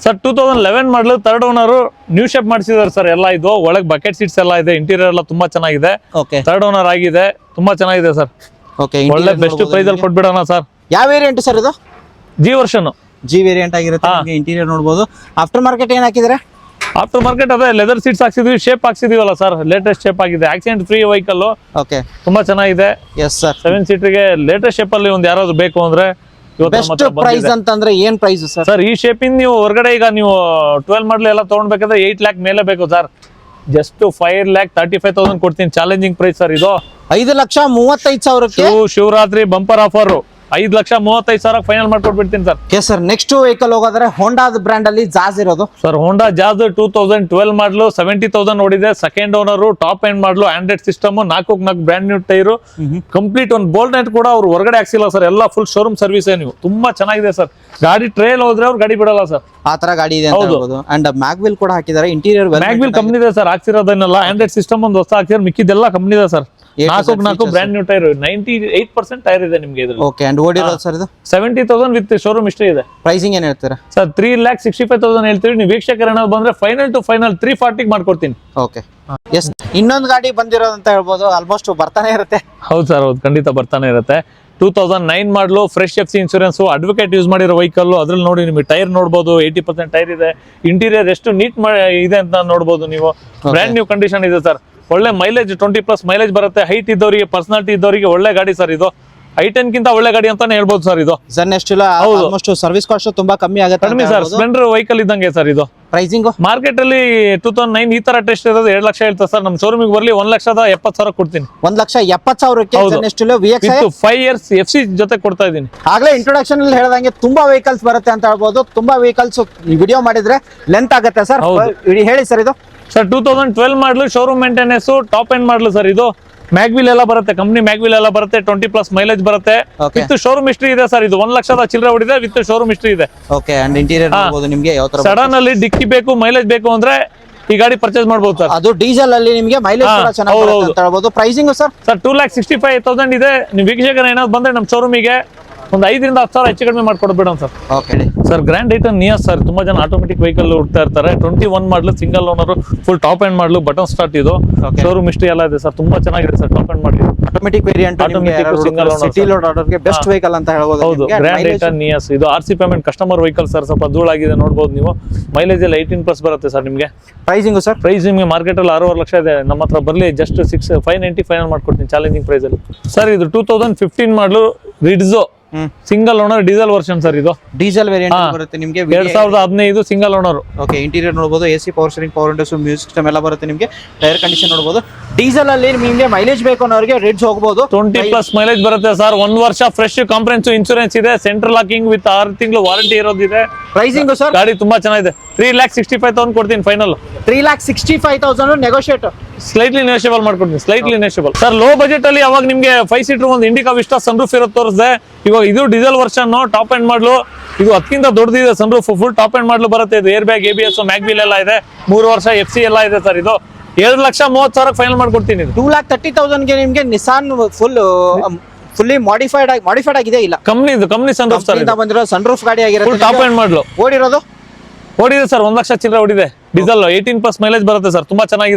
Sir 2011 model third owner new shape ಮಾಡಿಸಿದಾರೆ ಸರ್. ಎಲ್ಲ ಇದು ಒಳಗೆ ಬಕೆಟ್ ಸೀಟ್ಸ್ ಎಲ್ಲ ಇದೆ. ಇಂಟೀರಿಯರ್ ಎಲ್ಲ ತುಂಬಾ ಚೆನ್ನಾಗಿದೆ. ಥರ್ಡ್ ಓನರ್ ಆಗಿದೆ. ತುಂಬಾ ಚೆನ್ನಾಗಿದೆ ಸರ್. ಓಕೆ, ಒಳ್ಳೆ ಬೆಸ್ಟ್ ಪ್ರೈಸ್ ಅಲ್ಲಿ ಕೊಟ್ಬಿಡೋಣ ಸರ್. ಯಾವ ವೇರಿಯಂಟ್ ಸರ್ ಇದು? G version. G ವೇರಿಯಂಟ್ ಆಗಿರುತ್ತೆ. ಇಂಟೀರಿಯರ್ ನೋಡಬಹುದು. ಆಫ್ಟರ್ ಮಾರ್ಕೆಟ್ ಏನ್ ಹಾಕಿದ್ರೆ? ಆಫ್ಟರ್ ಮಾರ್ಕೆಟ್ ಅದೇ ಲೆದರ್ ಸೀಟ್ಸ್ ಹಾಕ್ಸಿದ್ವಿ, ಶೇಪ್ ಹಾಕ್ಸಿದೀವಲ್ಲ ಸರ್. ಲೇಟೆಸ್ಟ್ ಶೇಪ್ ಆಗಿದೆ. Accident free vehicle. ಓಕೆ, ತುಂಬಾ ಚೆನ್ನಾಗಿದೆ. Yes sir. 7 ಸೀಟರ್ಗೆ ಲೇಟೆಸ್ಟ್ ಶೇಪ್ ಅಲ್ಲಿ ಒಂದು ಯಾರಾದ್ರು ಬೇಕು ಅಂದ್ರೆ ಬೆಸ್ಟ್ ಪ್ರೈಸ್ ಅಂತಂದ್ರೆ ಏನ್ ಪ್ರೈಸ್ ಸರ್? ಸರ್ ಈ ಶೇಪ್ ಇಂದ ನೀವು ಹೊರಗಡೆ ಈಗ ನೀವು 12 ಮಾಡಲ್ ಎಲ್ಲ ತಗೊಂಡ್ಬೇಕಾದ್ರೆ 8 lakh ಮೇಲೆ ಬೇಕು ಸರ್. ಜಸ್ಟ್ 5,35,000 ಕೊಡ್ತೀನಿ. ಚಾಲೆಂಜಿಂಗ್ ಪ್ರೈಸ್ ಸರ್ ಇದು. 5,35,000ಕ್ಕೆ ಶಿವರಾತ್ರಿ ಬಂಪರ್ ಆಫರ್ 5,35,000 ಫೈನಲ್ ಮಾಡ್ಕೊಟ್ಬಿಡ್ತೀನಿ sir. Yes sir. Next vehicle ಹೋಗೋದ್ರೆ ಹೋಂಡಾದ ಬ್ರ್ಯಾಂಡ್ ಅಲ್ಲಿ ಜಾಜ್ ಇರೋದು ಸರ್. ಹೋಂಡಾ ಜಾಜ್ 2012 ಮಾಡಲು 70,000 ಓಡಿದೆ. Second owner, top end model, Android system, 4x4 brand new tyre, complete ಒಂದು ಬೋಲ್ಟ್ ನೆಟ್ ಕೂಡ ಅವ್ರು ಹೊರಗಡೆ ಹಾಕ್ಸಿಲ್ಲ ಸರ್. ಎಲ್ಲ ಫುಲ್ ಶೋರೂಮ್ ಸರ್ವಿಸ್. ನೀವು ತುಂಬಾ ಚೆನ್ನಾಗಿದೆ ಸರ್. ಗಾಡಿ ಟ್ರೇಲ್ ಹೋದ್ರೆ ಅವ್ರು ಗಾಡಿ ಬಿಡಲ್ಲ ಸರ್. ಆ ತರ ಗಾಡಿ ಇದೆ ಅಂತ ಹೇಳ್ಬೋದು. ಅಂಡ್ ಮ್ಯಾಗ್ವಿಲ್ ಕೂಡ ಹಾಕಿದ್ದಾರೆ. ಇಂಟೀರಿಯರ್ ಮ್ಯಾಗ್ವಿಲ್ ಕಂಪ್ನಿ ಇದೆ ಸರ್. ಹಾಕ್ಸಿರೋದನ್ನೆಲ್ಲ ಆಂಡ್ರಾಯ್ಡ್ ಸಿಸ್ಟಮ್ ಒಂದು ಹೊಸ ಹಾಕ್ಸಿದ್ರೆ ಮಿಕ್ಕಿದೆಲ್ಲ ಕಂಪ್ನಿ ಇದೆ sir. 4x4 brand new tyre, 98% tyre ಇದೆ ನಿಮ್ಗೆ ಇದ್ರಲ್ಲಿ. ಓಕೆ, ಅಂಡ್ ಓಡಿರೋದು ಸರ್ ಇದು 70,000 ವಿತ್ ಶೋರೂಮ್ ಹಿಸ್ಟ್ರಿ ಇದೆ. ಪ್ರೈಸಿಂಗ್ ಏನ್ ಹೇಳ್ತೀರಾ ಸರ್? 3,65,000 ಹೇಳ್ತೀವಿ. ನೀವು ವೀಕ್ಷಕರ ಏನಾದ್ರು ಬಂದ್ರೆ ಫೈನಲ್ ಟು ಫೈನಲ್ 340 ಮಾಡ್ಕೊಡ್ತೀನಿ. Okay, yes. ಇನ್ನೊಂದು ಗಾಡಿ ಬಂದಿರೋದು ಅಂತ ಹೇಳ್ಬೋದು. ಆಲ್ಮೋಸ್ಟ್ ಬರ್ತಾನೆ ಇರುತ್ತೆ. ಹೌದು ಸರ್, ಹೌದು, ಖಂಡಿತ ಬರ್ತಾನೆ ಇರುತ್ತೆ. 2009 ಮಾಡಲು fresh FC insurance, advocate use ಮಾಡಿರೋ ವೆಹಿಕಲ್. ಅದ್ರಲ್ಲಿ ನೋಡಿ ನಿಮಗೆ ಟೈರ್ ನೋಡಬಹುದು. 80% ಟೈರ್ ಇದೆ. ಇಂಟೀರಿಯರ್ ಎಷ್ಟು ನೀಟ್ ಇದೆ ಅಂತ ನೋಡಬಹುದು ನೀವು. ಬ್ರ್ಯಾಂಡ್ ನ್ಯೂ ಕಂಡೀಷನ್ ಇದೆ ಸರ್. ಒಳ್ಳೆ ಮೈಲೇಜ್ 20+ ಮೈಲೇಜ್ ಬರುತ್ತೆ. ಹೈಟ್ ಇದ್ದವರಿಗೆ, ಪರ್ಸನಾಲಿಟಿ ಇದ್ದವರಿಗೆ ಒಳ್ಳೆ ಗಾಡಿ ಸರ್ ಇದು. i10 ಗಿಂತ ಒಳ್ಳೆ ಗಾಡಿ ಅಂತಾನೆ ಹೇಳ್ಬೋದು ಸರ್ ಇದು. ಜನ್ ಎಷ್ಟು ಆಲ್ಮೋಸ್ಟ್ ಸರ್ವಿಸ್ ಕಾಸ್ಟ್ ತುಂಬಾ ಕಮ್ಮಿ ಆಗುತ್ತೆ ಕಡಿಮೆ ಸರ್, ಸ್ಪ್ಲೆಂಡರ್ ವೆಹಿಕಲ್ ಇದ್ದಂಗೆ ಸರ್ ಇದು. ಪ್ರೈಸಿಂಗ್ ಮಾರ್ಕೆಟ್ ಅಲ್ಲಿ 2009 ಈ ತರ ಟೆಸ್ಟ್ ಇರೋದು 2 ಲಕ್ಷ ಹೇಳ್ತಾರೆ ಸರ್. ನಮ್ಮ ಶೋರೂಮಿಗೆ ಬರ್ಲಿ 1,70,000 ಕೊಡ್ತೀನಿ. 1,70,000 ಜನ್ ಎಷ್ಟು VXI 5 years FC ಜೊತೆ ಕೊಡ್ತಾ ಇದೀನಿ. ಆಗ್ಲೇ ಇಂಟ್ರೊಡಕ್ಷನ್ ಅಲ್ಲಿ ಹೇಳ್ದಂಗೆ ತುಂಬಾ ವೆಹಿಕಲ್ಸ್ ಬರುತ್ತೆ ಅಂತ ಹೇಳ್ಬೋದು. ತುಂಬಾ ವೆಹಿಕಲ್ಸ್ ವಿಡಿಯೋ ಮಾಡಿದ್ರೆ ಲೆಂತ್ ಆಗುತ್ತೆ ಸರ್. ಹೇಳಿ ಸರ್ ಇದು ಸರ್ 2012 ಮಾಡಲು ಶೋರೂಮ್ ಮೇಂಟೆನೆನ್ಸ್ ಟಾಪ್ ಎಂಡ್ ಮಾಡಲು ಸರ್. ಇದು ಮ್ಯಾಗ್ವಿಲ್ ಎಲ್ಲ ಬರುತ್ತೆ, ಕಂಪ್ನಿ ಮ್ಯಾಗ್ವಿಲ್ ಎಲ್ಲ ಬರುತ್ತೆ, 20+ ಮೈಲೇಜ್ ಬರುತ್ತೆ. ವಿತ್ ಶೋರೂಮ್ ಹಿಸ್ಟ್ರಿ ಇದೆ ಸರ್. ಇದು 1 ಲಕ್ಷದ ಚಿಲ್ಲರೆ ಹೊಡಿದೆ, ವಿತ್ ಶೋರೂಮ್ ಹಿಸ್ಟ್ರಿ ಇದೆ. ಓಕೆ. ಅಂಡ್ ಇಂಟೀರಿಯರ್ ನೋಡಬಹುದು ನಿಮಗೆ ಯಾವ ತರ ಸಡನ್ ಅಲ್ಲಿ ಡಿಕ್ಕಿ ಬೇಕು, ಮೈಲೇಜ್ ಬೇಕು ಅಂದ್ರೆ ಈ ಗಾಡಿ ಪರ್ಚೇಸ್ ಮಾಡಬಹುದು ಸರ್. ಅದು ಡೀಸೆಲ್ ಅಲ್ಲಿ ನಿಮಗೆ ಮೈಲೇಜ್ ಕೂಡ ಚೆನ್ನಾಗಿ ಬರುತ್ತೆ ಅಂತ ಹೇಳ್ಬೋದು. ಪ್ರೈಸಿಂಗ್ ಸರ್ 2,65,000 ಇದೆ. ನೀವು ವೀಕ್ಷಕರು ಏನಾದ್ರು ಬಂದ್ರೆ ನಮ್ಮ ಶೋರೂಮಿಗೆ ಒಂದು 5,000 ರಿಂದ 10,000 ಹೆಚ್ಚು ಕಡಿಮೆ ಮಾಡ್ಕೊಡ್ಬೇಡ sir. Okay sir grand i ten Nios sir. ತುಂಬಾ ಜನ ಆಟೋಮೆಟಿಕ್ ವೆಹಿಕಲ್ ಹುಡ್ತಾ ಇರ್ತಾರೆ. 21 model single owner, full top end model, button start. ಇದು ಶೋರೂಮ್ ಹಿಸ್ಟ್ರಿ ಎಲ್ಲ ಇದೆ ಸರ್. ತುಂಬಾ ಚೆನ್ನಾಗಿದೆ sir. Top end model automatic variant, single owner, city load ಆರ್ಡರ್ಗೆ ಬೆಸ್ಟ್ ವೆಹಿಕಲ್ ಅಂತ ಹೇಳ್ಬೋದು. ಹೌದು, ಗ್ರ್ಯಾಂಡ್ ಐಟನ್ ನಿಯಾಸ್. ಇದು RC payment customer vehicle sir. ಸ್ವಲ್ಪ ಧೂಳಾಗಿದೆ ನೋಡಬಹುದು ನೀವು. ಮೈಲೇಜ್ ಎಲ್ಲ 18+ ಬರುತ್ತೆ ಸರ್ ನಿಮಗೆ. ಪ್ರೈಸಿಂಗ್ ಸರ್ ಪ್ರೈಸ್ ನಿಮಗೆ ಮಾರ್ಕೆಟ್ ಅಲ್ಲಿ 6.5 ಲಕ್ಷ ಇದೆ. ನಮ್ಮ ಹತ್ರ ಬರ್ಲಿ ಜಸ್ಟ್ 590 ಫೈನಲ್ ಮಾಡ್ಕೊಡ್ತೀನಿ ಚಾಲೆಂಜಿಂಗ್ ಪ್ರೈಸ್ ಅಲ್ಲಿ ಸರ್. ಇದು 2015 ಮಾಡಲು ರಿಡ್ಜೋ single owner diesel version sir. ಇದು ಡೀಸೆಲ್ ವೇರಿಯಂಟ್ ಬರುತ್ತೆ ನಿಮಗೆ. 2015 ಸಿಂಗಲ್ ಓನರ್. ಓಕೆ. ಇಂಟೀರಿಯರ್ ನೋಡಬಹುದು, AC power steering, power windows, music system ಎಲ್ಲ ಬರುತ್ತೆ ನಿಮಗೆ. ಟೈರ್ ಕಂಡೀಷನ್ ನೋಡಬಹುದು. ಡೀಸೆಲ್ ಅಲ್ಲಿ ನಿಮಗೆ ಮೈಲೇಜ್ ಬೇಕು ಅನ್ನೋರಿಗೆ ರಿಡ್ಜ್ ಹೋಗಬಹುದು. 20+ ಮೈಲೇಜ್ ಬರುತ್ತೆ ಸರ್. 1 ವರ್ಷ ಫ್ರೆಶ್ ಕಾಂಪ್ರಿಹೆನ್ಸಿವ್ ಇನ್ಶೂರೆನ್ಸ್ ಇದೆ. ಸೆಂಟ್ರಲ್ ಲಾಕಿಂಗ್ ವಿತ್ 6 ತಿಂಗಳು ವಾರಂಟಿ ಇರೋದಿದೆ. ಪ್ರೈಸಿಂಗ್ ಸರ್ ಗಾಡಿ ತುಂಬಾ ಚೆನ್ನಾಗಿದೆ. 3,65,000 ಕೊಡ್ತೀನಿ ಫೈನಲ್. 3,65,000 ನೆಗೋಷಿಯೇಟ್ ಸ್ಲೈಟ್ಲಿ ನೆಗೋಷಿಯಬಲ್ ಮಾಡ್ಕೊಡ್ತೀನಿ. Slightly negotiable sir. Low budget ಅಲ್ಲಿ ಅವಾಗ ನಿಮ್ಗೆ 5 ಸೀಟರ್ ಒಂದು ಇಂಡಿಕಾ ವಿಸ್ಟಾ ಸನ್ರೂಫ್ ಇರೋದು ತೋರಿಸಿದೆ. ಇವಾಗ ಇದು ಡೀಸೆಲ್ ವರ್ಷನ್ ಟಾಪ್ ಎಂಡ್ ಮಾಡಲು. ಇದು 10ಕ್ಕಿಂತ ದೊಡ್ಡದಿದೆ ಸನ್ರೂಫ್. ಫುಲ್ ಟಾಪ್ ಎಂಡ್ ಮಾಡಲು ಬರುತ್ತೆ. ಇದು ಏರ್ ಬ್ಯಾಗ್, ABS, ಮ್ಯಾಗ್ವಿಲ್ ಎಲ್ಲ ಇದೆ. 3 ವರ್ಷ FC ಎಲ್ಲ ಇದೆ ಸರ್. ಇದು 2,30,000 ಫೈನಲ್ ಮಾಡ್ಕೊಡ್ತೀನಿ. 2,30,000 ಗೆ ನಿಮಗೆ ನಿಸಾನ್ ಫುಲ್ಲಿ ಮಾಡಿಫೈಡ್ ಆಗಿದೆ. ಇಲ್ಲ ಕಂಪ್ನಿ ಸನ್ರೂಫ್ ಸರ್. ಬಂದಿರೋ ಸನ್ರೂಫ್ ಗಾಡಿ ಆಗಿರುತ್ತೆ. ಟಾಪ್ ಎಂಡ್ ಮಾಡಲು ಓಡಿರೋದು ಓಡಿದೆ ಸರ್. 1 ಲಕ್ಷ ಚಿಲ್ಲರೆ ಓಡಿದೆ. ಡೀಸೆಲ್ 18+ ಮೈಲೇಜ್ ಬರುತ್ತೆ ಸರ್. ತುಂಬಾ ಚೆನ್ನಾಗಿದೆ.